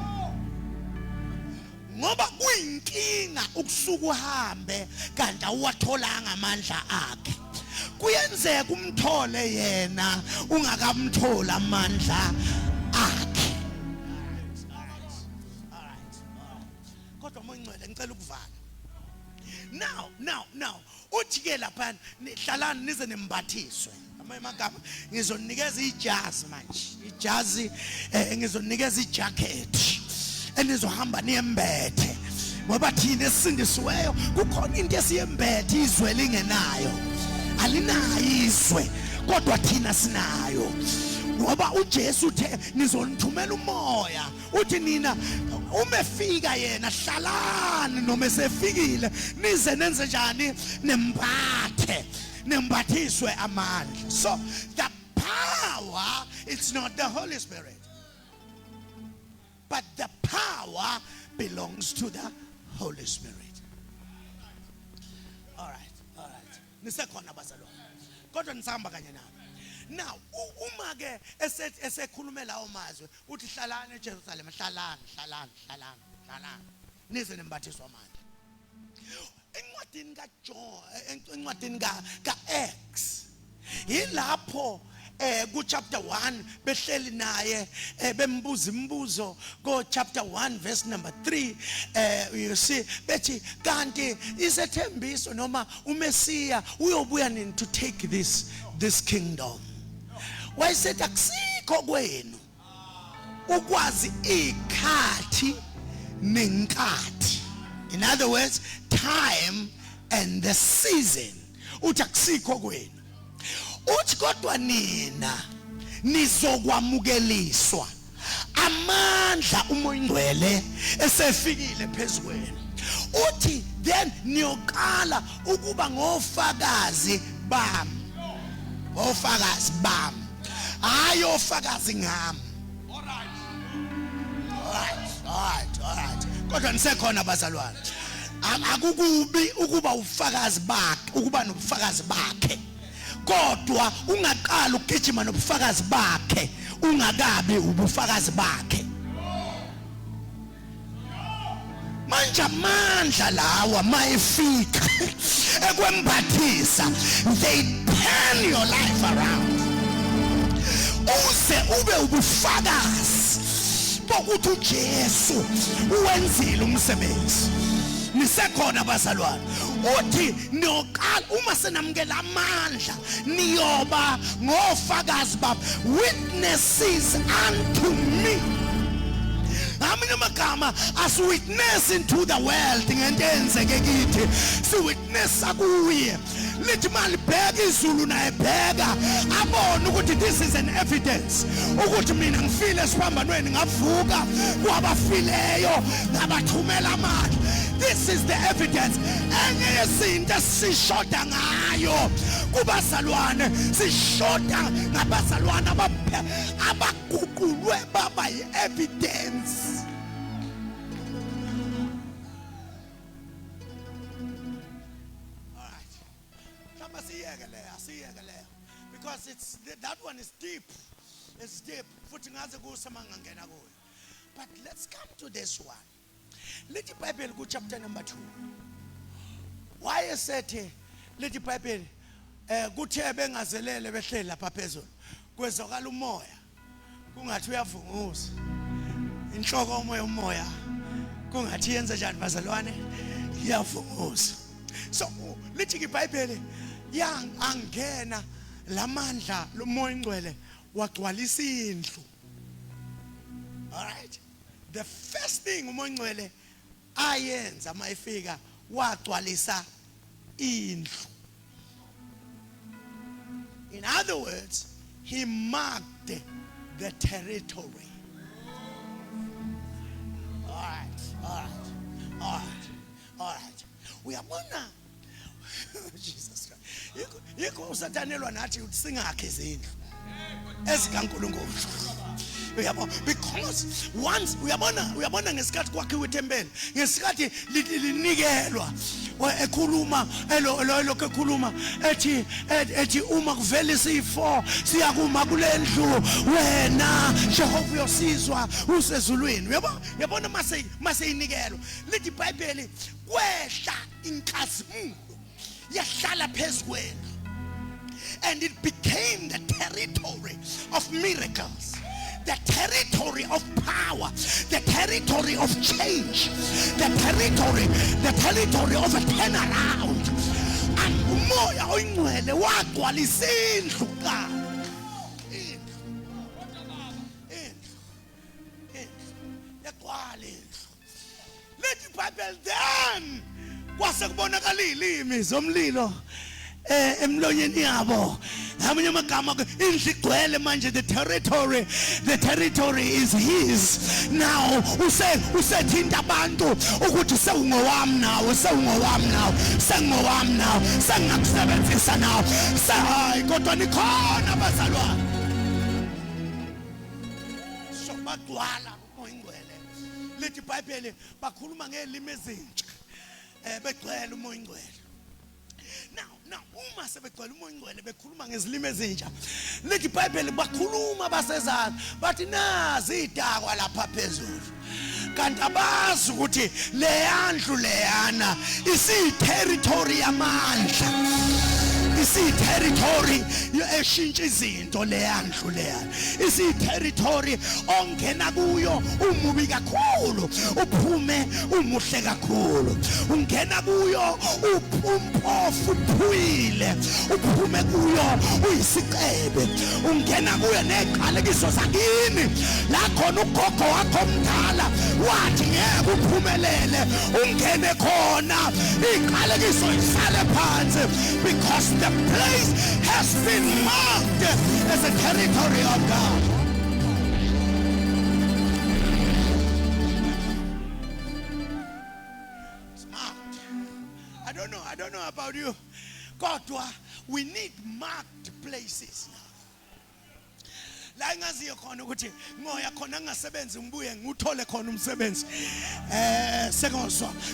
Ngoba kuyinkinga ukusuka uhambe kanti awatholanga amandla akhe. Kuyenzeka umthole yena ungakamthola amandla akhe. All right. Kodwa umoya ingcwele ngicela ukuvala. Now uthi ke lapha hlalani nize nembathiswe. Amagama ngizonikeza ijazi manje. Ijazi ngizonikeza ijacket. Enizohamba niyembethe. Ngoba thina esindisiweyo kukhona into esiyembethe izwe lingenayo. Alinayo izwe kodwa thina sinayo. Ngoba uJesu uthe ngizonithumela umoya. Uthi nina umefika yena hlalani noma esefikile nize nenze njani nembathiswe amandla. So the power, it's not the Holy Spirit, but the power belongs to the Holy Spirit. All right. Nisekhona bazalwane. Kodwa nisahamba kanye nami. Now uma ke esekhulume lawo mazwi uthi hlalani eJerusalem, hlalani nize nembathiswa amandla. Encwadini kaJohn, encwadini kaActs yilapho ku chapter 1 behleli naye bembuza imibuzo go chapter 1 verse number 3 you see bethi kanti isethembiso noma uMesiya uyobuya nini to take this kingdom. Wayesethi akusikho kwenu ukwazi ikhathi nenkathi. In other words, time and the season. Uthi akusikho kwenu. Uthi kodwa nina nizokwamukeliswa amandla umoya ingcwele esefikile phezulu. Uthi then niyoqala ukuba ngofakazi bami. Ofakazi bami. Hayi ofakazi ngami. Alright. Kodwa nisekhona bazalwane. Akukubi ukuba ufakazi bakhe, ukuba nobufakazi bakhe. Kodwa ungaqala ukugijima nobufakazi bakhe ungakabi ubufakazi bakhe. Manje amandla lawa mayefika ekwembathisa, they turn your life around. Uze ube ubufakazi bokuthi uJesu uwenzile umsebenzi. Nisekhona bazalwane. Uthi niyoqala uma senamukela amandla niyoba ngofakazi bami, witnesses unto me. Amanye amagama as witness into the world ngento enzeke kithi si witness akuye. Lithi malibheka izulu naye bheka abone ukuthi this is an evidence ukuthi mina ngifile esiphambanweni ngavuka kwabafileyo ngabathumela amandla. This is the evidence. Enye izinto sishoda ngayo kubazalwane, sishoda ngabazalwane abaguqulwe baba yi-evidence. Alright. Siyeke leyo. Because that one is deep. It's deep. Futhi ngaze kusamangangena kuyo. But let's come to this one. Lithi Bible ku chapter number 2. Wayesethe lithi Bible kuthe bengazelele behleli lapha phezulu kwezokala umoya kungathi uyavunguza inhloko umoya kungathi yenza njani bazalwane iyavunguza. So lithi iBhayibheli angena lamandla lomoya ingcwele wagcwalisa indlu. All right, the first thing umoya ingcwele ayenza mayifika wagcwalisa indlu. In other words, he marked the territory. All right. Uyabona Jesus Christ. Yiko usathanelwa nathi uthi singakhe izindlu ezikaNkulunkulu. Because once uyabona ngesikhathi kwakhiwe ithempeli, ngesikhathi linikelwa ekhuluma elo kekhuluma ethi uma kuvela isifo siyakuma kulendlu wena Jehova uyosizwa usezulwini. Uyabona mase inikelwa lithi iBhayibheli kwehla inkazimulo yahlala phezulu, and it became the territory of miracles, the territory of power, the territory of change, the territory of a turnaround. And umoya oyingcwele wagcwalisa indlu kakhulu. Yagcwala indlu. Lithi iBhayibheli then kwase kubonakala izilimi zomlilo emlonyeni yabo. Amanye amagama indlu igcwele manje, the territory is his. Now usethinta abantu ukuthi sewungowami nawo, sengowami nawo, sengakusebenzisa nawo. Hayi kodwa nikhona bazalwane. So bagcwala umoya ingcwele. Lithi iBhayibheli bakhuluma ngelimi ezintsha begcwele umoya ingcwele. Now uma uma sebegcwele umoya ongcwele bekhuluma ngezilimi ezintsha lithi iBhayibheli bakhuluma basezana bathi nazi idakwa lapha phezulu kanti abazi ukuthi leyandlu leyana isi-territory yamandla isi-territory eshintsha izinto leyandlu leyana isi-territory ongena kuyo umubi kakhulu uphume umuhle kakhulu ungena kuyo umphofu uphuyile uphume kuyo uyisiqebe ungena kuyo neqalekiso zakini la khona ugogo wakho mdala wathi ngeke uphumelele ungene khona iqalekiso isale phansi because the place has been marked as a territory of God. It's marked. I don't know about you. God, we need marked places now. La ngaziyo khona ukuthi ngoya khona ngingasebenzi ngibuye ngikuthole khona umsebenzi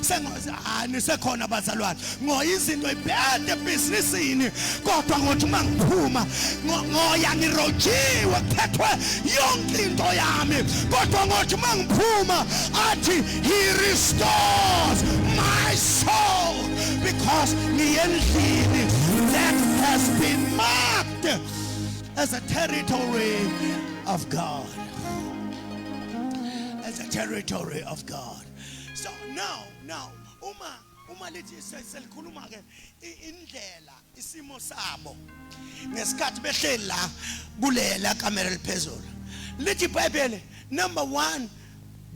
sengozani sekhona bazalwane ngoya izinto ibhede ebhizinisini kodwa ngothi mangiphuma ngoya ngirojiwe kuthethwe yonke into yami kodwa ngothi mangiphuma athi he restores my soul because ngiyendlini that has been marked as a territory of God. As a territory of God. So now, uma lithi selikhuluma ke indlela isimo sabo ngesikhathi behleli la kulela kamera liphezulu. Lithi iBhayibheli number 1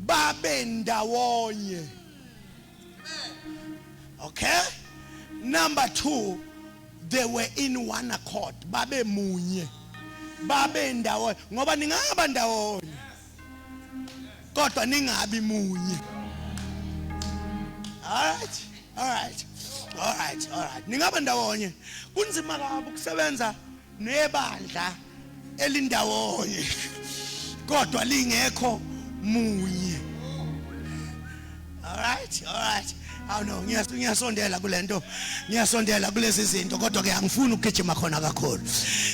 babe ndawonye. Okay? Number 2 they were in one accord. Babe munye. Babe ndawonye ngoba ningaba ndawonye kodwa ningabi munye. All right ningaba ndawonye kunzima kabi ukusebenza nebandla elindawonye kodwa lingekho munye. All right no ngiyasondela kulento ngiyasondela kulezi zinto kodwa ke angifuni ukugijima khona kakhulu.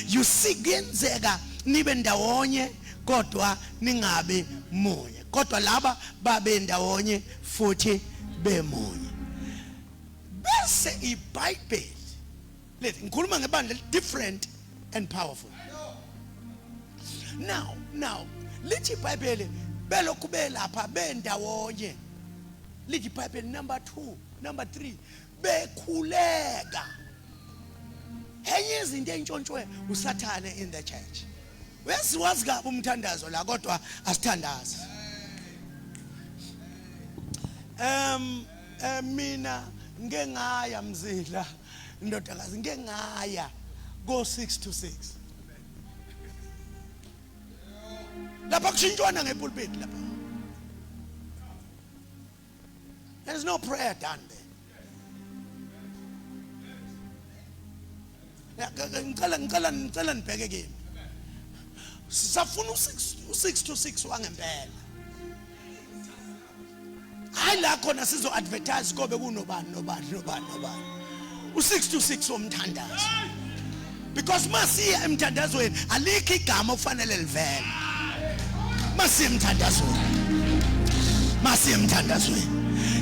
You see kuyenzeka nibe ndawonye kodwa ningabe munye kodwa laba babe ndawonye futhi bemunye bese iBhayibheli lethi ngikhuluma ngebandla different and powerful. Now lithi iBhayibheli belokhu belapha bendawonye lithi iBhayibheli number 2 number 3 bekhuleka. Enye izinto entshontshwe usathane in the church. Wesiwazi kabi umthandazo la kodwa asithandazi. Mina ngeke ngaya Mzila ndodakazi ngeke ngaya go 6 to 6. Lapha kushintshwana ngepulpit lapha. There's no prayer done there. Ngicela nibheke kimi. Sisafuna u6 to 6 wangempela. Hayi la khona sizo advertise kobe kunobani. U6 to 6 womthandazo. Because masiya emthandazweni alikho igama ofanele livele. Masiya emthandazweni.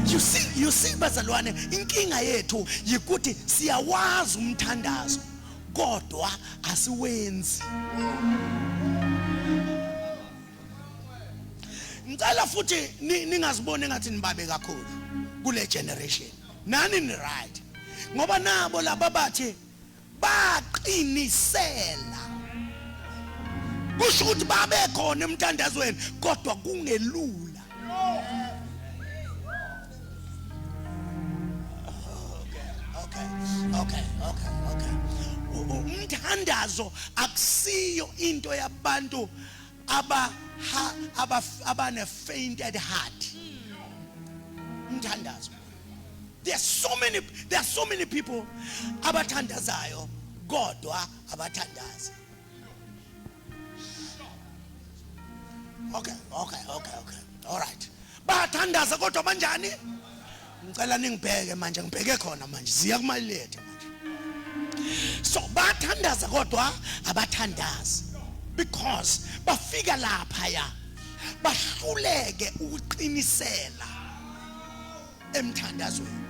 You see bazalwane inkinga yethu yikuthi siyawazi umthandazo kodwa asiwenzi. Ngicela futhi ningazibone ngathi nibabe kakhulu kule generation. Nani ni right. Ngoba nabo laba bathi baqinisela. Kusho ukuthi babe khona emthandazweni kodwa kungelula. Okay. Umthandazo akusiyo into yabantu abane fainted heart. Umthandazo. There are so many people abathandazayo kodwa abathandazi. Okay. All right. Bathandaza kodwa banjani? Ngicela ningibheke manje ngibheke khona manje siya kumalethe manje. So bathandaza kodwa abathandazi because bafika lapha ya bahluleke ukuqinisela emthandazweni.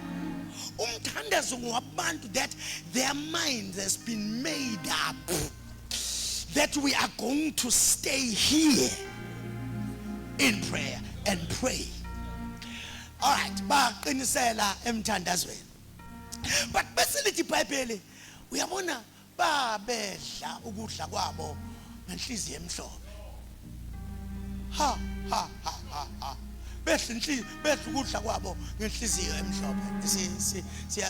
Umthandazo ngowabantu that their mind has been made up that we are going to stay here in prayer and pray. All right, baqinisela emthandazweni. But bese lithi iBhayibheli uyabona babedla ukudla kwabo ngenhliziyo emhlophe. Ha ha ha ha ha. Bedla ukudla kwabo ngenhliziyo emhlophe.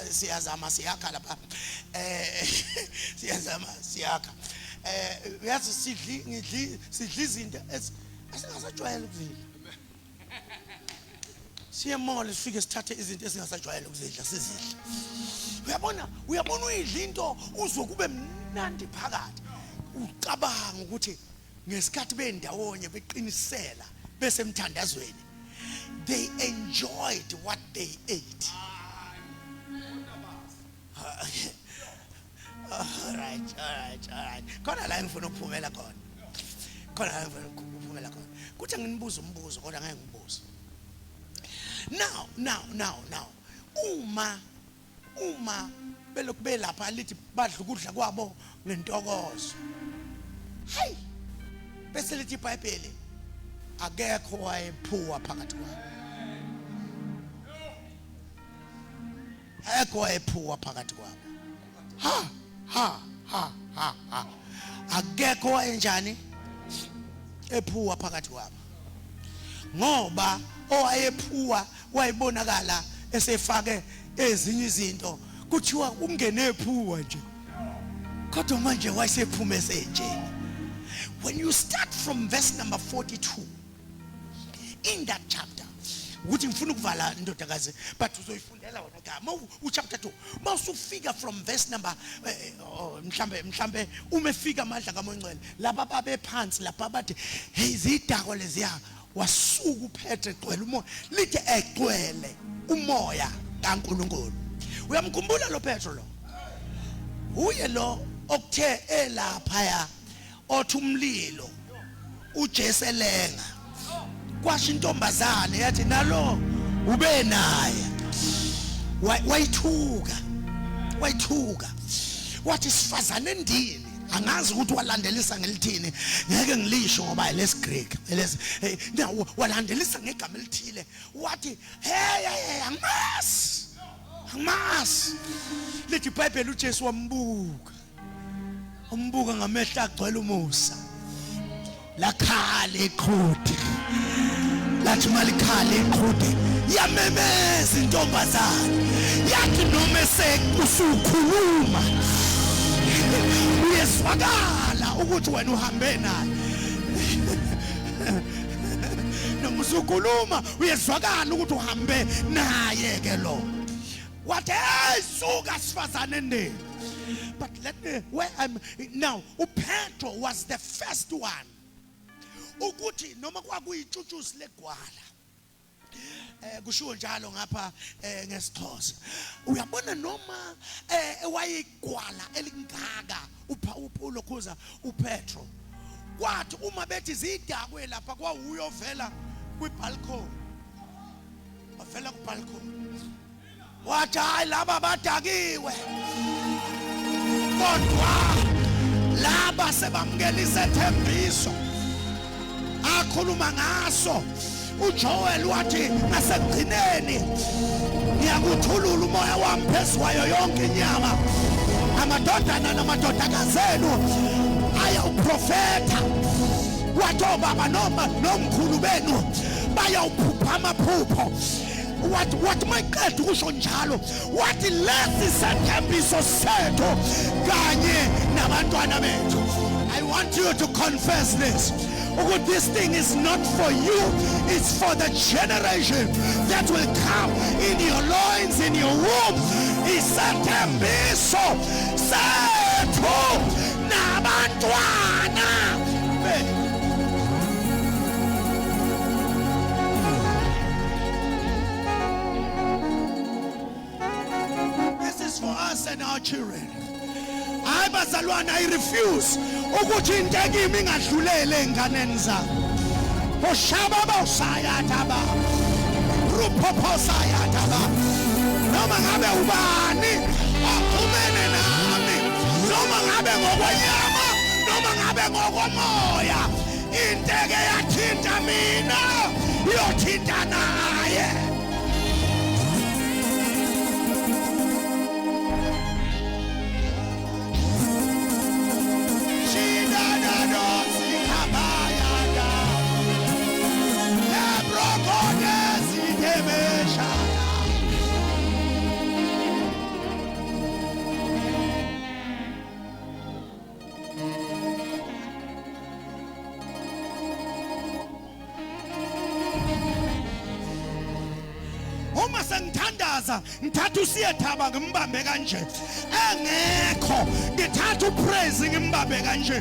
Siyazama siyakha lapha. Siyazama siyakha. Uyazi sidli izinto esingasajwayele ukuzidla. Siyemole sifike sithathe izinto esingasajwayele ukuzidla sizidla. Uyabona uyidla into uzwe kube mnandi phakathi. Ucabanga ukuthi ngesikhathi bendawonye beqinisela besemthandazweni. They enjoyed what they ate. All right. Khona la ngifuna ukuphumela khona. Kuthi nginibuza umbuzo kodwa ngeke ngibuze. Now. Uma belokhu belapha lithi badla ukudla kwabo ngentokozo. Hey. Bese lithi iBhayibheli akekho wayephuwa phakathi kwabo. Akekho wayephuwa phakathi kwabo. Ha. Akekho wayenjani? Ephuwa phakathi kwabo. Ngoba owayephuwa wayibonakala esefake ezinye izinto kuthiwa ungene ephuwa nje. Kodwa manje wayesephume senje. When you start from verse number 42 in that chapter, ukuthi ngifuna ukuvala indodakazi but uzoyifundela wona kama uchapter 2 mawusufika from verse number mhlambe umefika amandla kaMoncwele laba babe phansi lapha bathi hey izidako leziya wasuka uphethe egcwele umoya lithi egcwele umoya kaNkulunkulu. Uyamkhumbula lo Petro lo? Uye lo okuthe elapha ya othi umlilo uJeselenga kwasho intombazane yathi nalo ube naye wayithuka wathi sifazane endini angazi ukuthi walandelisa ngelithini ngeke ngilisho ngoba lesi Greek walandelisa ngegama elithile wathi hey angmas lithi iBhayibheli uJesu wambuka ngamehlo agcwele umusa lakhala iqhude lathi malikhala iqhude yamemeza intombazane yathi noma usukukhuluma uyezwakala ukuthi wena uhambe naye noma usukhuluma uyezwakala ukuthi uhambe naye ke lo wathi suka sifazane endeni. But let me where I'm now uPetro was the first one ukuthi noma kwakuyitshutshusi legwala kushiwo njalo ngapha ngesixhosa uyabona noma wayigwala elingaka ulokhuza uPetro kwathi uma bethi zidakwe lapha kwawuyovela kwibalcony wavela kubalcony wathi hayi laba badakiwe kodwa laba sebamukela isethembiso akhuluma ngaso uJoel wathi ngasekugcineni ngiyakuthulula umoya wami phezu kwayo yonke inyama amadodana namadodakazi enu ayawuprofetha wathi obaba noma nomkhulu benu bayawuphupha amaphupho wathi mayiqeda ukusho njalo wathi lesi sethembiso sethu kanye nabantwana bethu. I want you to confess this. This thing is not for you, it's for the generation that will come in your loins, in your womb. Isethembiso sethu nabantwana bethu. For us and our children. hayi bazalwane, I refuse ukuthi into ekimi ingadlulele enganeni zami. Oshaba bosayataba rupoposayataba noma ngabe ubani oxhumene nami, noma ngabe ngokwenyama noma ngabe ngokomoya, into eke yathinta mina iyothinta naye. Uma sengithandaza ngithatha usiyethaba ngimbambe kanje, engekho ngithatha upraise ngimbambe kanje,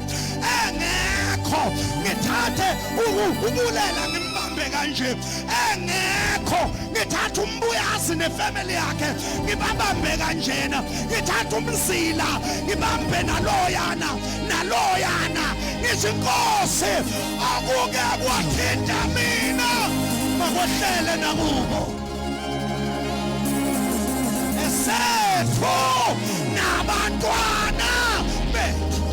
engekho ngithathe ukubulela ngimbambe kanje, engekho ngithatha umbuyazi nefamily yakhe ngibabambe kanjena, ngithatha umzila ngibambe naloyana naloyana, ngithi Nkosi akuke kwathinta mina makwehlele nakubo sethu nabantwana bethu.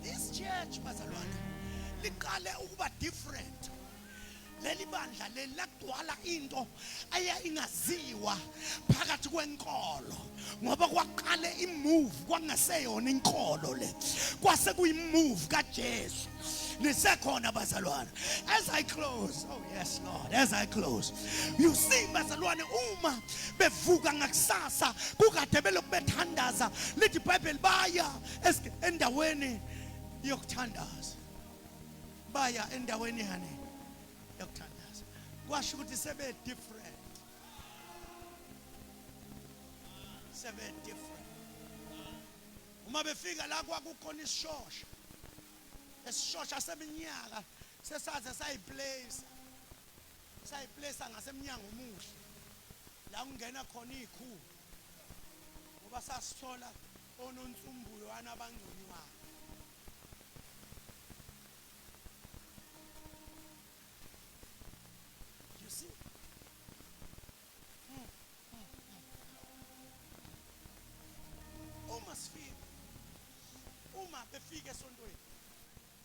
This church bazalwane liqale ukuba different. Leli bandla leli lagcwala into ayayingaziwa phakathi kwenkolo, ngoba kwaqale imove kwangaseyona inkolo le, kwase kuyimove kaJesu nisekhona bazalwane. As I close, oh yes Lord, as I close, you see bazalwane, uma bevuka ngakusasa kukade belokhu bethandaza, lithi iBhayibheli baya endaweni yokuthandaza, baya endaweni yani yokuthandaza, kwasho ukuthi sebe different, sebe different. Uma befika la kwakukhona isishosha, esishosha seminyaka sesaze sayiplace ngasemnyango omuhle la kungena khona izikhulu, ngoba sasithola ononsumbuyo abanconywayo. You see, uma befika esontweni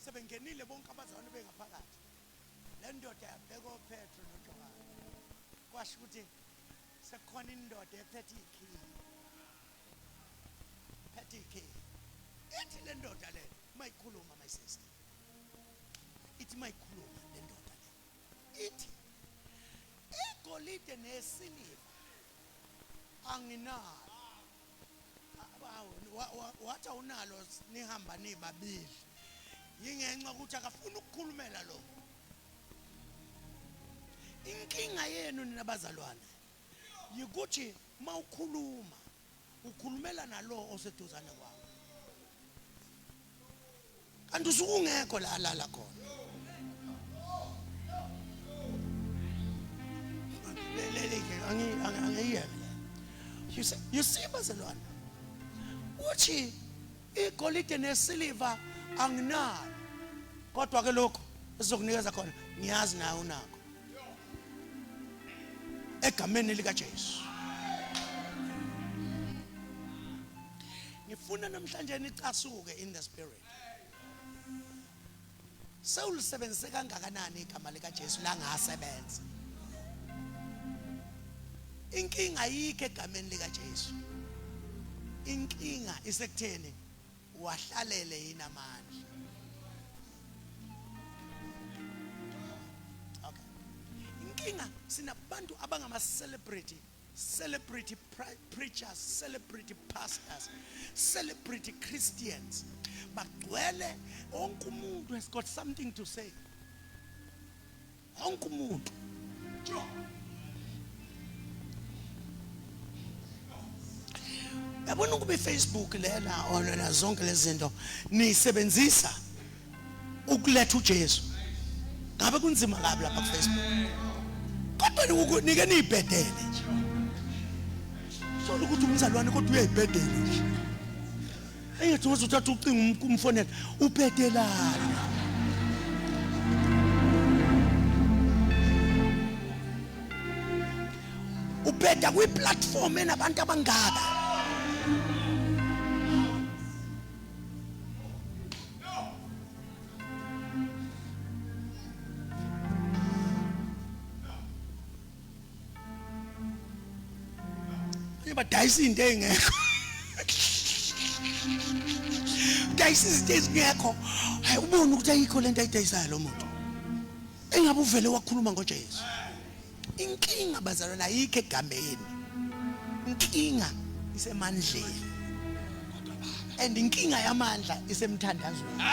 sebengenile bonke abazalwane bengaphakathi, le ndoda yabheka uPetro noJohane, kwasho ukuthi sekukhona indoda ephethe ikhiyi. Ithi le ndoda le mayikhuluma, my sister, ithi mayikhuluma le ndoda le, ithi igolide nesiliva anginalo. Wathi awunalo nihamba nibabili, yingenxa ukuthi akafuna ukukhulumela lo. Inkinga yenu ninabazalwane yikuthi mawukhuluma ukhulumela nalo oseduzane kwakho, kanti usukungekho la alala khona. You see bazalwane, uthi igolide nesiliva anginalo, kodwa ke lokho esizokunikeza khona ngiyazi nawe unakho, egameni likaJesu. Ngifuna namhlanje nicasuke in the spirit. Sewulisebenzise kangakanani igama likaJesu la ngasebenza? Inkinga ayikho egameni likaJesu, inkinga isekutheni wahlalele yini amandla. Okay, inkinga sinabantu abangama celebrity preachers, celebrity pastors, celebrity Christians, bagcwele. Wonke umuntu has got something to say. Wonke umuntu. yabona ukube Facebook lela ona zonke lezi zinto nisebenzisa ukuletha uJesu ngabe kunzima kabi lapha ku Facebook kodwa nike nibhedele nje so ukuthi umzalwane kodwa uyayibhedele nje engathi uzothatha ucingo umfonela ubhedelana ubheda kwi platform enabantu abangaka badayisa into engekho dayisa izinto ezingekho hayi ubone ukuthi ayikho lento ayidayisayo lo muntu engabe uvele wakhuluma ngoJesu inkinga bazalwana ayikho egameni inkinga isemandleni and inkinga yamandla isemthandazweni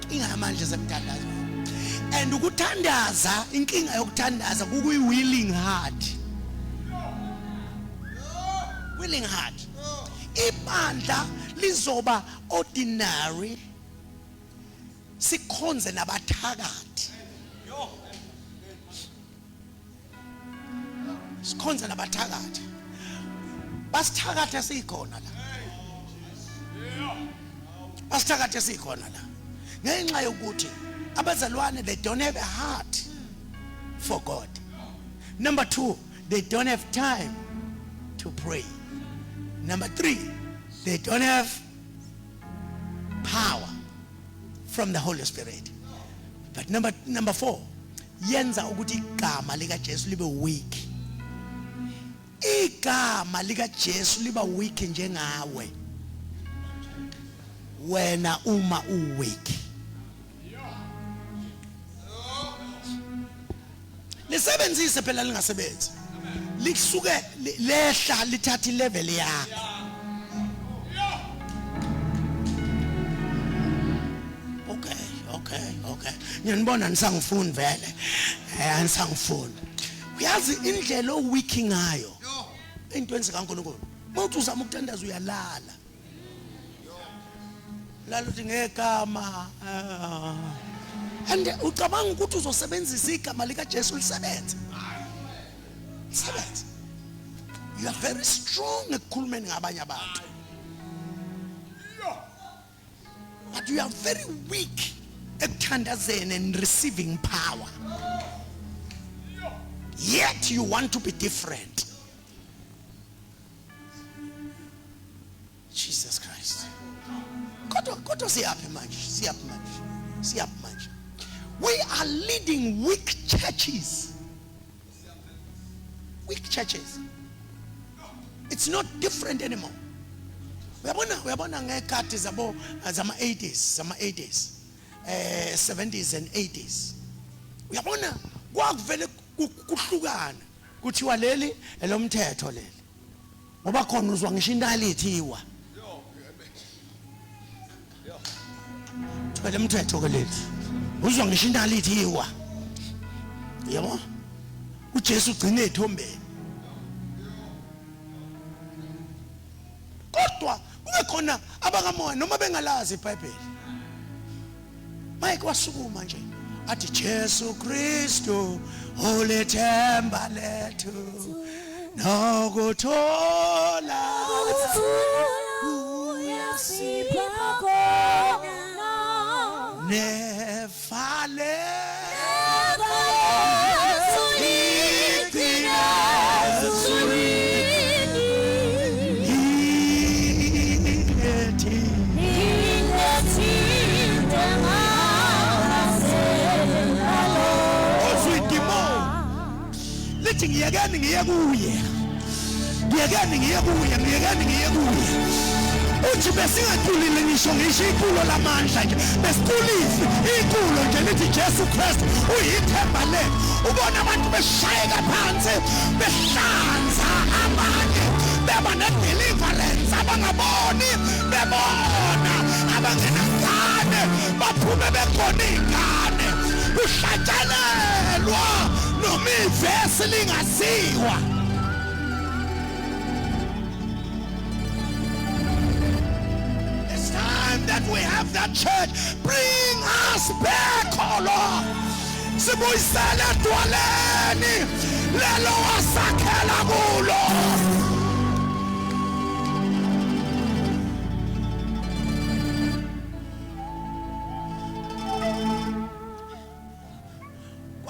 inkinga yamandla isemthandazweni and ukuthandaza inkinga yokuthandaza kukuyi willing heart willing heart ibandla lizoba ordinary sikhonze nabathakathi sikhonze nabathakathi basithakatha sikhona la basithakatha sikhona la ngenxa yokuthi abazalwane they don't have a heart for God. Number 2, they don't have time to pray. Number 3, they don't have power from the Holy Spirit. But number 4, yenza ukuthi igama lika Jesu libe weak. Igama lika Jesu liba weak njengawe wena uma weak. Lisebenzise phela lingasebenzi. Lisuke lehla lithatha level yakho. Okay. Ngiyanibona nisangifuni vele. Anisangifuni. Uyazi indlela oweak ngayo. Into enzeka kaNkulunkulu. Mawuthi uzama ukuthandaza uyalala. Lalo uthi ngegama and ucabanga ukuthi uzosebenzisa igama lika Jesu lisebenze. Sebenze. You are very strong ekukhulumeni ngabanye abantu. But you are very weak ekuthandazeni and receiving power. Yet you want to be different. Jesus Christ. Kodwa siyaphi manje? We are leading weak churches. Weak churches. It's not different anymore. Uyabona ngekhathi zama 80s, 70s and 80s. Uyabona kwakuvele kuhlukana kuthiwa leli elomthetho leli. Ngoba khona uzwa ngisho indali ithiwa. Thwele umthetho ke leli. Uzwa ngisho indali ithiwa. Yabo? uJesu ugcine ethombeni. Kodwa kube khona abakamoya noma bengalazi iBhayibheli. Mike wasukuma nje athi Jesu Kristu olethemba lethu nokuthola uyasipha khona nefale ngiyekani ngiye kuye uthi besingathulile ngisho iculo lamandla nje besithulise iculo nje lithi Jesu Kristu uyithemba lethu. Ubona abantu beshayeka phansi behlanza abanye beba ne-deliverance abangaboni bebona abangenangane baphume bekhona ingane uhlatshalelwa noma ivesi lingaziwa. we have that church, bring us back, oh Lord. Sibuyisele edwaleni lelo wasakhela kulo.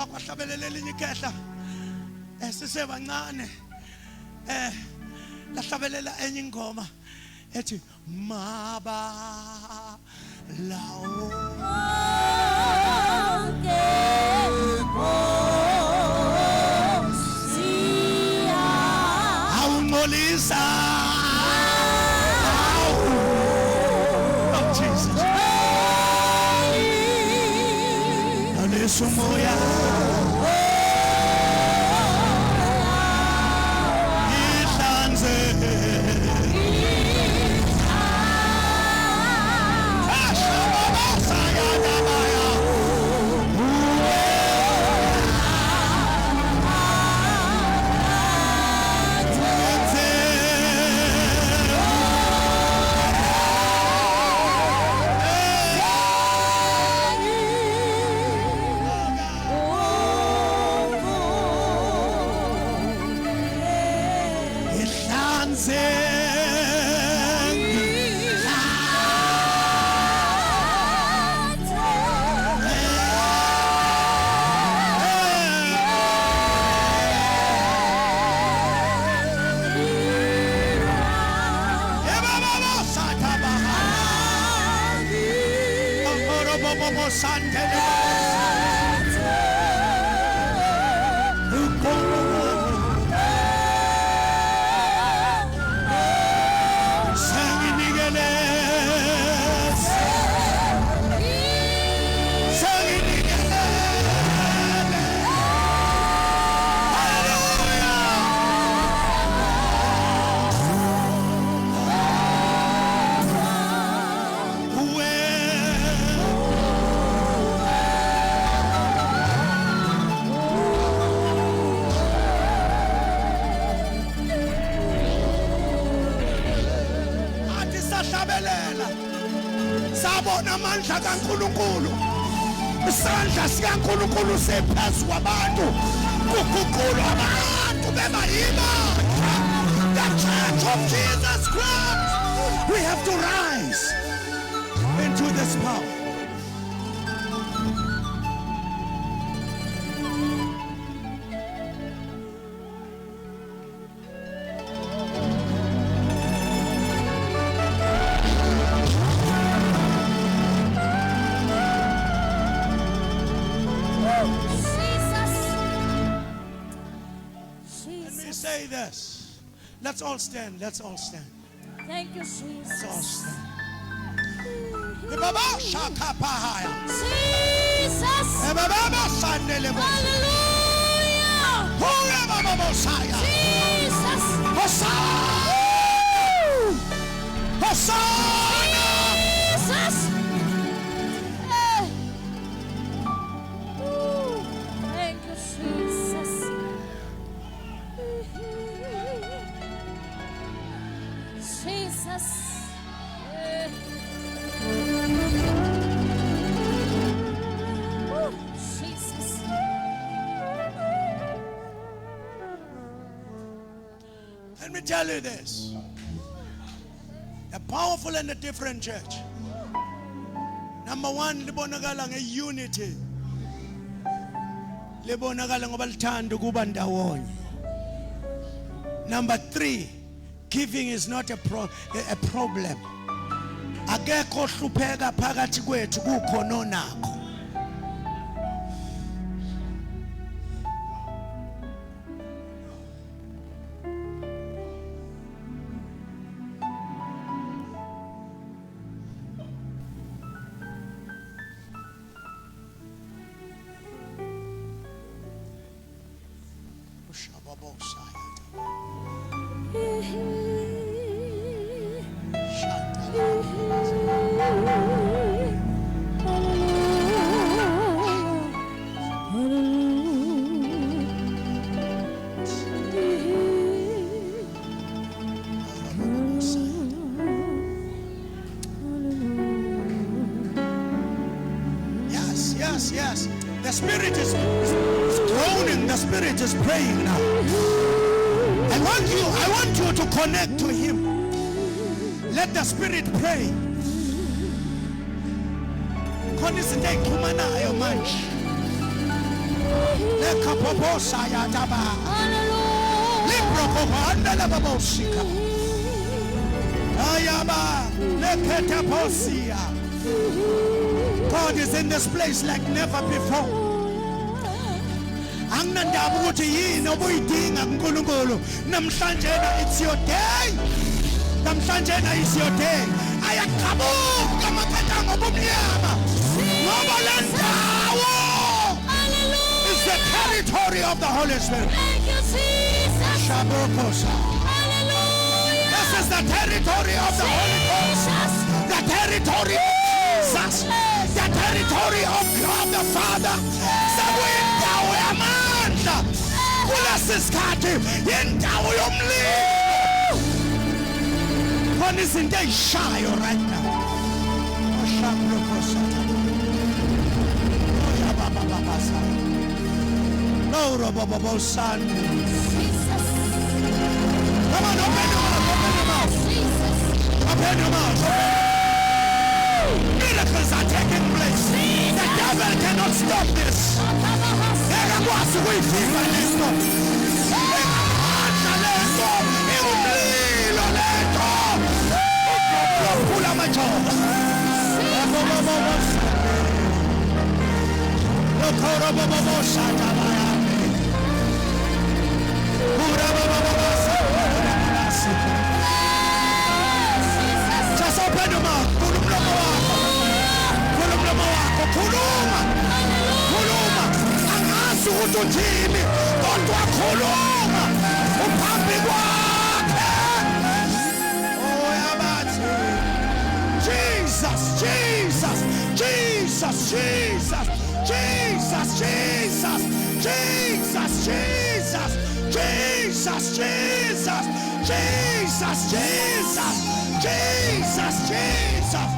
Kwahlabelela elinye igedla sisebancane lahlabelela enye ingoma ethi maba lawo awungolisa oh Jesus alesumoya sabona amandla kaNkulunkulu isandla sikaNkulunkulu sephezu kwabantu kuguqula abantu beba yibandla the church of Jesus Christ. We have to rise into this power. Say this. Let's all stand. Let's all stand. Thank you, Jesus. Let's all stand. Jesus. Hallelujah. Jesus. Hosanna. Jesus. Thank you, Jesus. Jesus. Jesus. Let me tell you this. A powerful and a different church. Number one, libonakala nge-unity. Libonakala ngoba lithanda ukuba ndawonye. Number three, giving is not a problem. Akekho hlupheka phakathi kwethu kukhona onakho. Yes. The Spirit is groaning. The Spirit is praying now. I want you to connect to Him. Let the Spirit pray. Khona izinto eziqhumanayo manje. Lekapoposa yataba. Librokobanda lababosika. Ayaba leketaposia. God is in this place like never before. Anginandaba ukuthi yini obuyidinga kuNkulunkulu. Namhlanje it's your day. Namhlanje is your day. Ayaqhamuka amaphethanga obumnyama. Ngoba lendawo is the territory of the Holy Spirit. Thank you, Jesus. Shabokosa. Hallelujah. This is the territory of the Holy Ghost. The territory of Jesus. The territory of God the Father. Indawo yamandla. Kulesi sikhathi indawo yomlilo. Khona izinto ezishayo right now. Oshabrokosa. Oyabababasa. Loro bobobosan. Jesus. Come on, open your mouth, open your mouth. Jesus. Open your mouth. Miracles are taking place. The devil cannot stop this. Ekakwazi ukuyifika lento. Ekamandla lento. Iwumlilo lento. Uphula amajola. Lokoro boboboshata bayami. Ura bobobosa. Just open your mouth. Kulumlomo wako. Kulumlomo wako. Kuluma. Kuluma. Angazi ukuthi uthini. Kodwa khuluma. Uphambi kwakhe. Oh yabathi. Jesus, Jesus, Jesus, Jesus, Jesus, Jesus, Jesus, Jesus, Jesus, Jesus, Jesus, Jesus, Jesus, Jesus.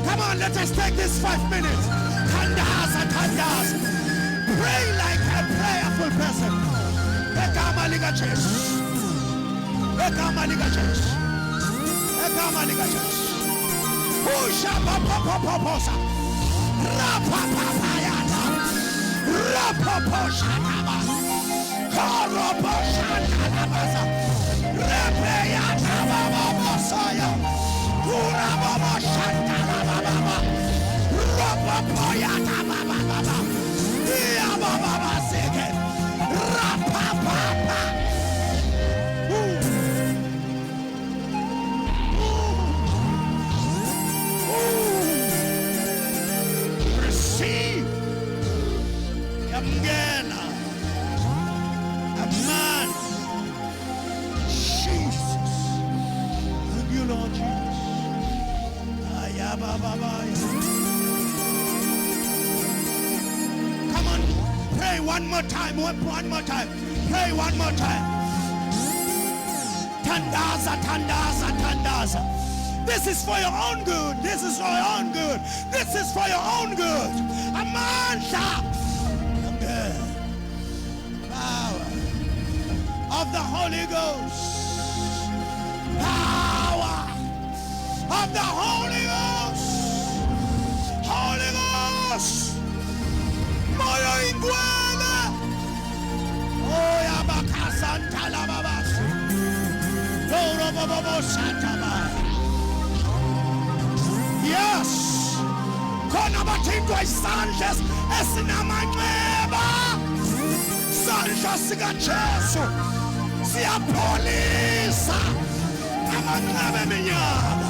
Come on, let us take this 5 minutes. Tandaza, tandaza. Pray like a prayerful person. Ekama lika Jesu. Ekama lika Jesu. Ekama lika Jesu. Pusha popopoposa. Rapa papayata. Rapa poshanaba. Koro poshanaba. Repeyata baba posaya. Kura baba shanaba baba. Rapa poyata baba baba. Iya baba baseke. Rapa papa. Receive. Yamgena. Amen. Jesus. Thank you, Lord Jesus. Come on, pray one more time. One more time. Pray one more time. Tandaza, tandaza, tandaza. This is for your own good. This is for your own good. This is for your own good. Amandla. Power of the Holy Ghost. Power of the Holy Ghost. Holy Ghost. Moyo ingwele. Oh yabakasanta lababasi. Loro bobobo santaba. Yes. Khona bathintwa isandla esinamanxeba. Isandla sika Jesu siyapholisa amanxeba eminyaka.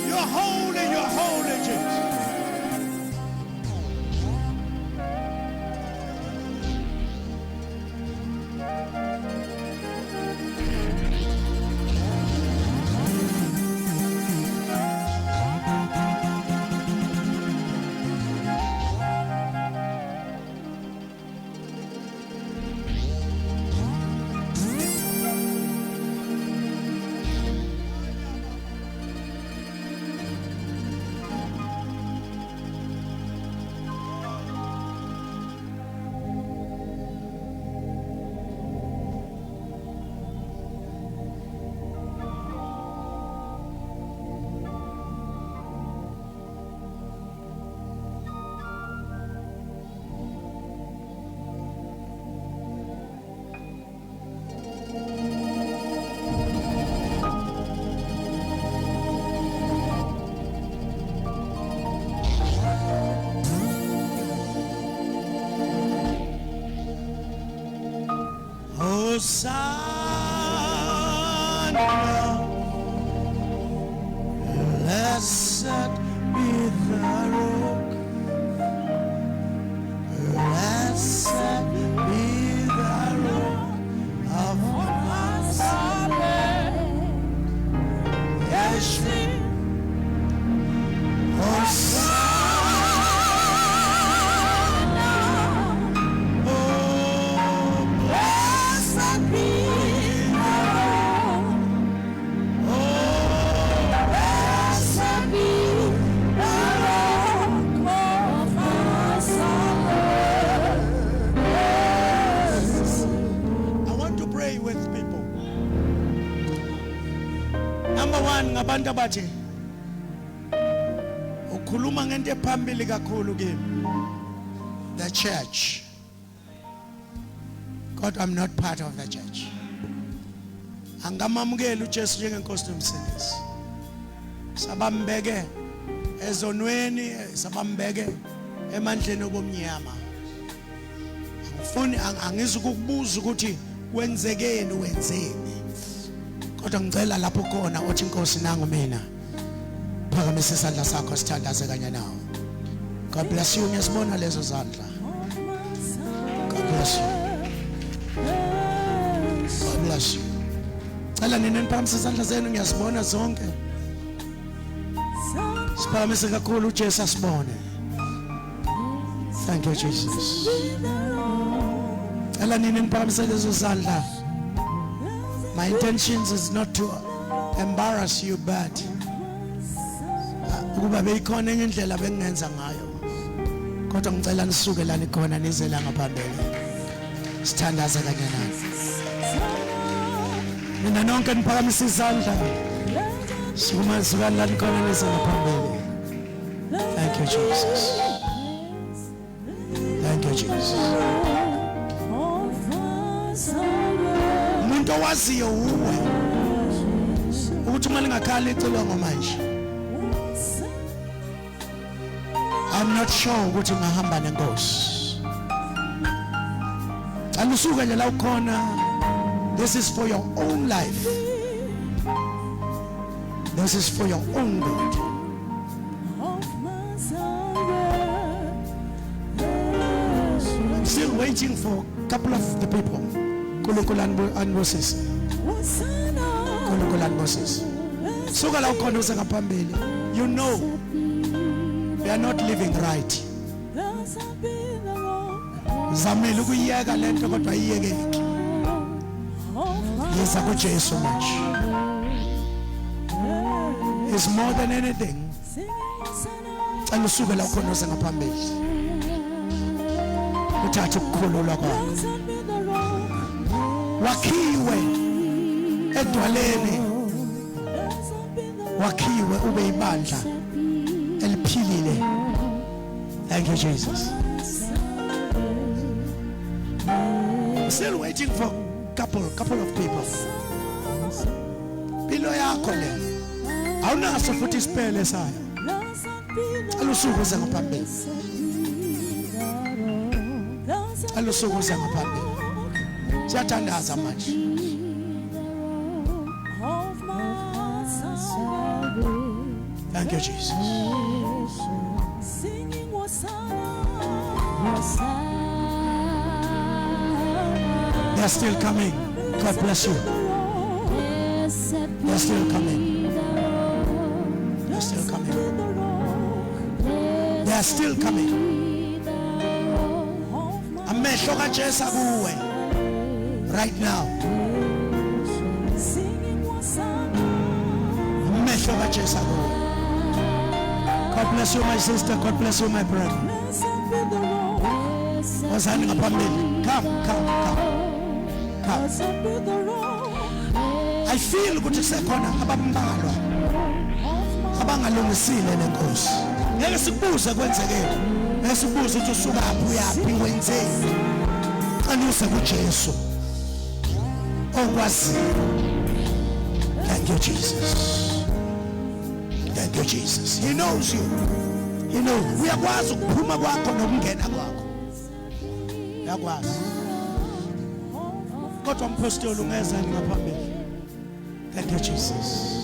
You're holy, you're holy, Jesus. Hosanna, blessed be the rock, blessed be the rock of my salvation. Hosanna, oh, blessed be the rock, oh, blessed be the rock of my salvation. I want to pray with people. Number one, ngabantu abathi ukhuluma ngento ephambili kakhulu kimi. The church. God, I'm not part of the church. Angamamukeli uJesu njengenkosi nomsindisi. Sabambeke ezonweni, sabambeke emandleni obomnyama. Angifuni angizukukubuza ukuthi wenzekeni wenzeni. Kodwa ngicela lapho khona uthi inkosi nangu mina. Phakamisa isandla sakho sithandaze kanye nawe. God bless you. Ngiyasibona lezo zandla. God bless you. God bless you. Cela nina niphakamisa isandla zenu ngiyasibona zonke. Siphakamise kakhulu uJesu asibone. Thank you Jesus. Cela nina niphakamisa lezo zandla. My intentions is not to embarrass you, but ukuba beyikhona enye indlela bengenza ngayo. Kodwa ngicela nisuke la nikhona nize la ngaphambili. Sithandaze kanye nawe. Mina nonke niphakamisa izandla. Sukuma la nikhona nize ngaphambili. Thank you Jesus. Thank you Jesus. Umuntu owaziyo uwe ukuthi uma lingakhali icilwa ngomanje. I'm not sure ukuthi ngahamba nenkosi. Alusuke nje la ukhona. This is for your own life. This is for your own good. I'm still waiting for a couple of the people. Kulukulan and Moses. Kulukulan Moses. Suka la ukhona uze ngaphambili. You know they are not living right. Zamile ukuyeka lento kodwa iyekeki. Yesa kuJesu manje. It's more than anything. Cela usuke la ukhona uze ngaphambili. Uthathe ukukhululwa kwakho. Wakhiwe edwaleni. Wakhiwe ube ibandla eliphilile. Thank you Jesus. Still waiting for couple of people. Bilo yakho le. Awunaso futhi isipele sayo. Alusuku uze ngaphambili. Alusuku uze ngaphambili. Siyathandaza manje. Thank you Jesus. They are still coming. God bless you. They are still coming. They are still coming. They are still coming. Amehlo kaJesu kuwe right now. Amehlo kaJesu kuwe. God bless you my sister. God bless you my brother. Wazani ngaphambili. Come. I feel ukuthi sekhona abambalwa abangalungisile lenkosi. Ngeke sikubuze kwenzekeni. Ngeke sikubuze ukuthi usuka uyaphi wenzeni. Qanuse kuJesu. Okwaziyo. Thank you Jesus. Thank you Jesus. He knows you. You know, uyakwazi ukuphuma kwakho nokungena kwakho. Uyakwazi. Kodwa umpostoli ungeza ngaphambili. Thank you Jesus.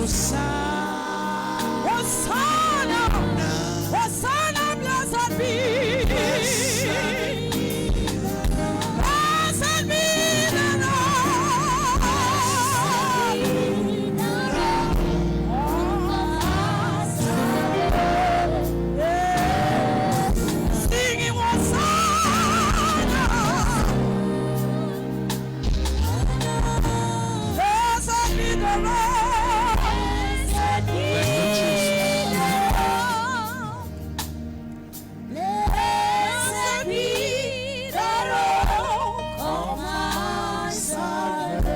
Hosanna, Hosanna, blessed be. Blessed be the Lord. Singing Hosanna. Blessed be the Lord. Blessed be Blessed be the rock of my salvation.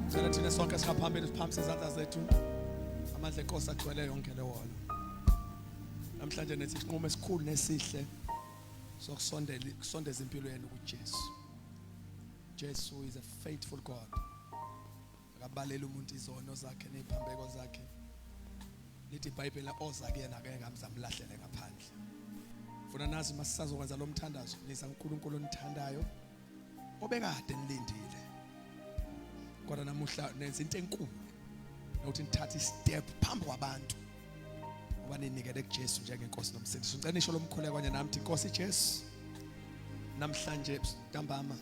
Sicela thina sonke singaphambili siphamise izandla zethu. Amandla enkosi agcwele yonke le wall. Namhlanje nethi isinqumo esikhulu nesihle sokusondeza impilo yenu kuJesu. Jesu is a faithful God. Akabalela umuntu izono zakhe neziphambeko zakhe. Lithi iBhayibheli oza kuyena ngeke amzamlahlele ngaphandle. Funa nazi masisazokwenza lo mthandazo niza uNkulunkulu onithandayo obekade nilindile. Kodwa namuhla nenza into enkulu nokuthi nithathe istep phambi kwabantu. Ngoba ninikele kuJesu njengenkosi nomsindisi. Ngicela nisho lomkhuleko kanye nami inkosi Jesu. Namhlanje ntambama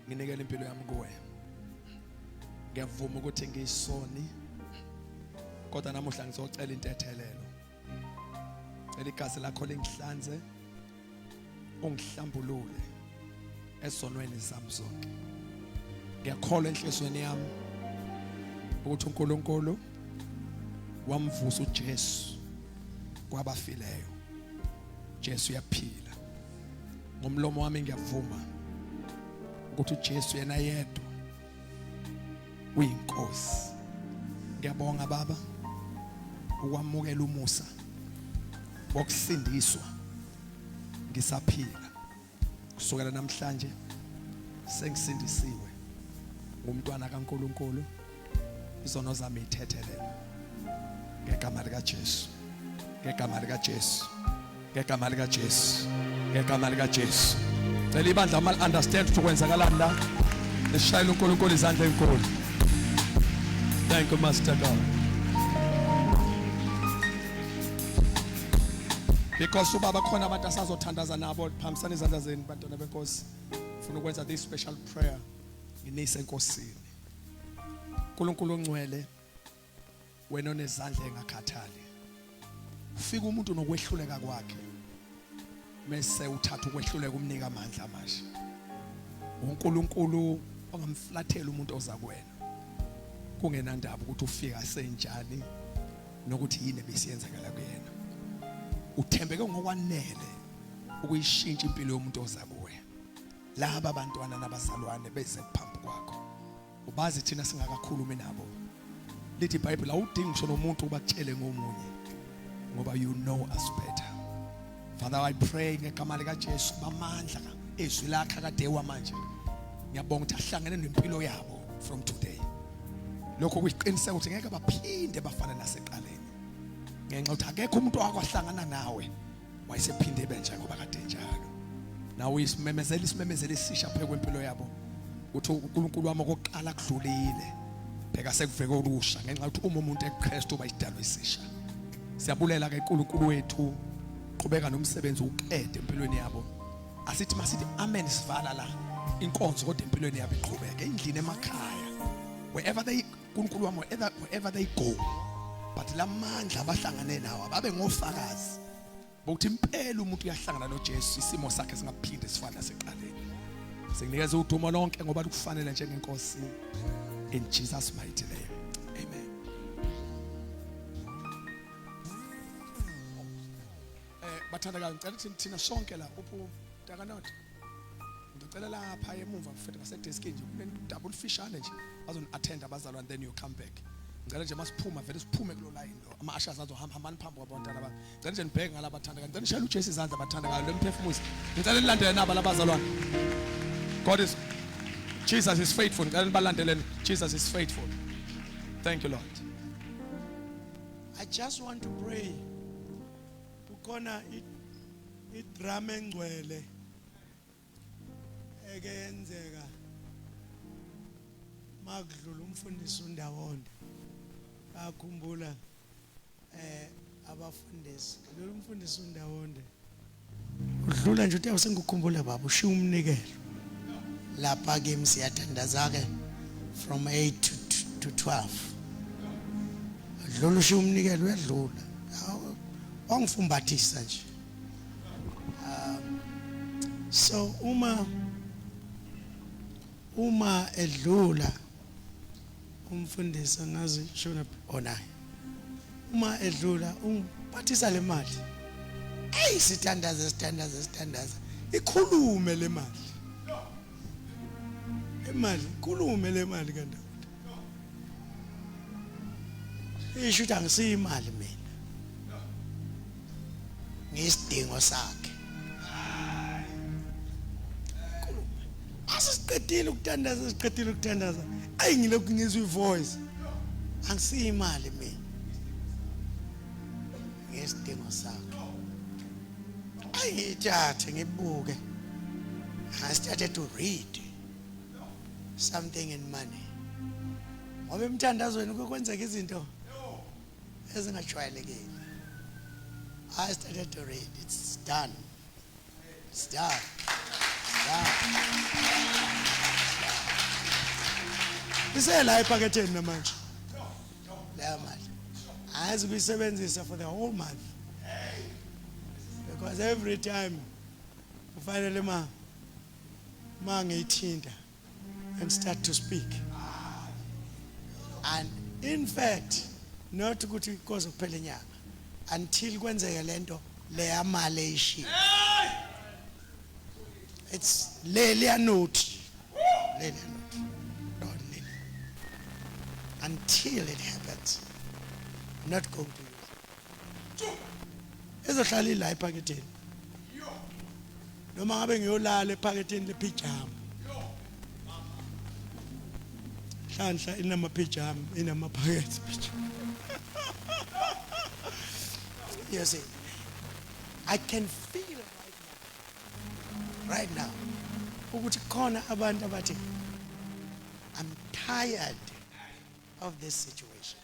nginikele impilo yami kuwe. Ngiyavuma ukuthi ngiyisoni. Kodwa namuhla ngizocela intethelelo. Cela igazi lakho lingihlanze. Ungihlambulule esonweni zami zonke. Ngiyakholwa enhlizweni yami ukuthi uNkulunkulu wamvusa uJesu kwabafileyo. Jesu uyaphila. Ngomlomo wami ngiyavuma ukuthi uJesu yena yedwa uyinkosi. Ngiyabonga Baba ukwamukela umusa wokusindiswa ngisaphila. Kusukela namhlanje sengisindisiwe ngumntwana kaNkulunkulu. Izono zami ithethelela ngegama lika Jesu. Ngegama lika Jesu. Ngegama lika Jesu. Ngegama lika Jesu. Cela ibandla mal understand ukuthi kwenzakalani la. Lishayela uNkulunkulu izandla enkulu. Thank you Master God. Because ubaba khona abantu asazothandaza nabo phambisana izandla zenu bantwana benkosi. Ufuna ukwenza this special prayer nginise enkosini. uNkulunkulu ongcwele wena onezandla engakhathali. Ufika umuntu nokwehluleka kwakhe. Mase uthatha ukwehluleka umnika amandla amasha. uNkulunkulu ongamflathela umuntu oza kuwena. Kungenandaba ukuthi ufika senjani nokuthi yini ebesiyenzakala kuyena. Uthembeke ngokwanele ukuyishintsha impilo yomuntu oza kuwe. Laba abantwana nabazalwane beze phambi kwakho. Ubazi thina singakakhulumi nabo. Lithi iBhayibheli awudingi ngisho nomuntu ubakutshele ngomunye ngoba you know us better. Father, I pray ngegama lika Jesu bamandla ezwi lakhe kade wamanje. Ngiyabonga ukuthi ahlangene nempilo yabo from today. Lokho kuyiqiniseka ukuthi ngeke baphinde bafana naseqaleni. Ngenxa ukuthi akekho umuntu wakwahlangana nawe wayesephinde benjalo ngoba kade njalo. Nawe isimemezelo esisha pheke kwempilo yabo. Uthi uNkulunkulu wami okokuqala kudlulile. Bheka sekuveke olusha ngenxa ukuthi uma umuntu eKristu uba isidalwa esisha. Siyabulela ke uNkulunkulu wethu qhubeka nomsebenzi uqede empilweni yabo. Asithi masithi amen sivala la. Inkonzo kodwa empilweni yabo iqhubeke endlini emakhaya. Wherever they uNkulunkulu wami wherever they go. But lamandla abahlangane nawo babe ngofakazi. Bokuthi impela umuntu uyahlangana noJesu isimo sakhe singaphinde sifana seqaleni. Singinikeza udumo lonke ngoba lukufanele njengenkosi. In Jesus' mighty name. Amen. Bathandakayo ngicela ukuthi thina sonke la uphu Takanot. Ngicela lapha emuva mfethu ngasedeskini nje kune double fishane nje bazoni attend abazalwane and then you come back. Ngicela nje masiphuma vele siphume kulo line lo. Ama ushers azohamba hambani phambi kwabantwana ba. Ngicela nje nibheke ngalabathandakayo. Ngicela nishela uJesu izandla abathandakayo lemphefumuzi. Ngicela nilandele naba labazalwane. God is Jesus is faithful. Ngicela nibalandeleni. Jesus is faithful. Thank you Lord. I just want to pray. Ukona idrama engcwele ekenzeka makudlula umfundisi uNdawonde akhumbula abafundisi lo umfundisi uNdawonde udlula nje uthi awusengikhumbula baba ushiya umnikelo lapha ke siyathandaza ke from 8 to 12 udlula ushiya umnikelo uyadlula wangifumbathisa nje so uma edlula umfundisi ngazi shona onayo uma edlula umphathisa le mali hey sithandaza ikhulume le mali ikhulume le mali kanti isho ukuthi angisiyimali mina ngisidingo sakhe asiqedile ukuthandaza ayingilokhu ngizwe ivoice angisiyimali mina ngesidingo sakhe ayithathe ngibuke I started to read something in money ngoba emthandazweni kwenzeka izinto ezingajwayelekile I started to read it's done isela ephaketheni namanje leya mali azi kuyisebenzisa for the whole month because every time ufanele ma ngiyithinta and start to speak and in fact not ukuthi because kuphela inyanga until kwenzeke lento leya mali eyishiya it's leya note until it happens not going to use ezohlala ila ephaketheni noma ngabe ngiyolala ephaketheni lepijama hlanhla inama pijama inama phakethe pijama you see I can feel right now ukuthi khona abantu abathi I'm tired of this situation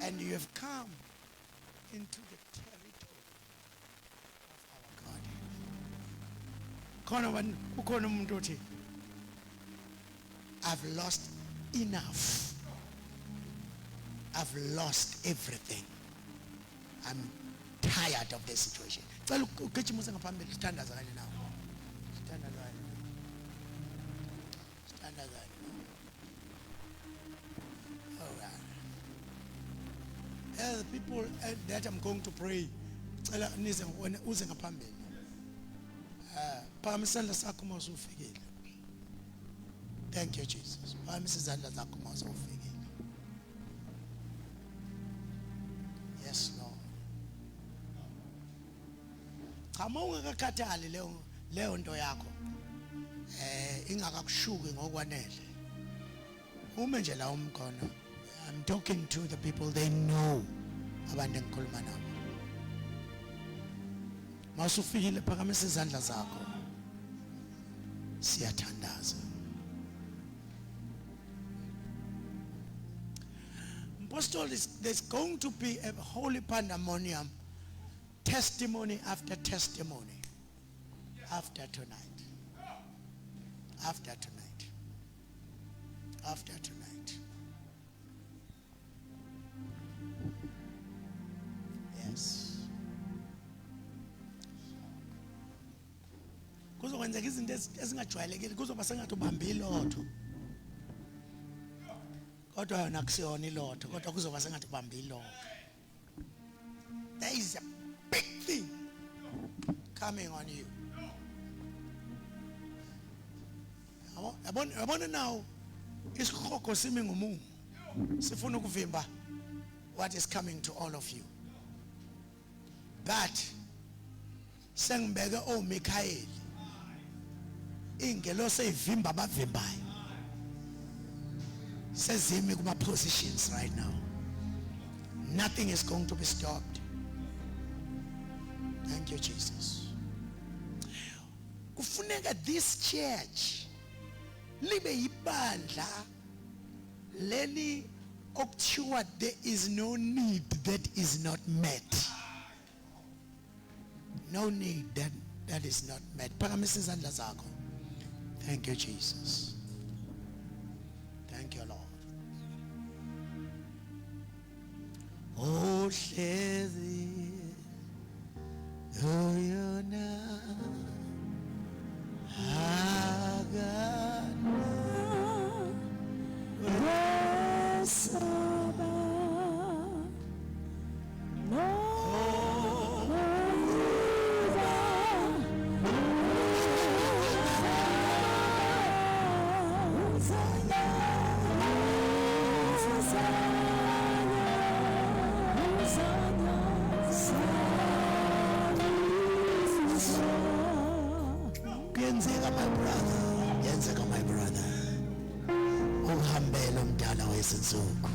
and you have come into the territory of our God khona umuntu othi I've lost enough I've lost everything I'm tired of this situation cela ugijimuse ngaphambili sithandaza kanye nawe the people that I'm going to pray cela nize uze ngaphambili phakamisa isandla sakho mawusufikile thank you Jesus phakamisa izandla zakho mawusufikile yes Lord chama ungakakhathali leyo nto yakho ingakakushuki ngokwanele ume nje la umkhona I'm talking to the people they know abantu engikhuluma nabo masufikile phakamisa izandla zakho siyathandaza Apostle there's going to be a holy pandemonium testimony after testimony after tonight yes kuzokwenzeka izinto ezingajwayelekile kuzoba sengathi ubambe ilotho kodwa yona kusiyona ilotho kodwa kuzoba sengathi ubambe ilotho there is a big thing coming on you yabona now isikhoko simi ngumungu sifuna ukuvimba what is coming to all of you but sengibeke oMikhayeli ingelo seyivimba abavimbayo sezimi kuma positions right now nothing is going to be stopped Thank you, Jesus. Kufuneka this church libe yibandla leli okuthiwa there is no need that is not met. No need that is not met. Phakamisa izandla zakho. Thank you, Jesus. Thank you, Lord. Oh, hlezi oyona kuyenzeka my brother, yenzeka my brother. Uhambele umdala wezinsuku.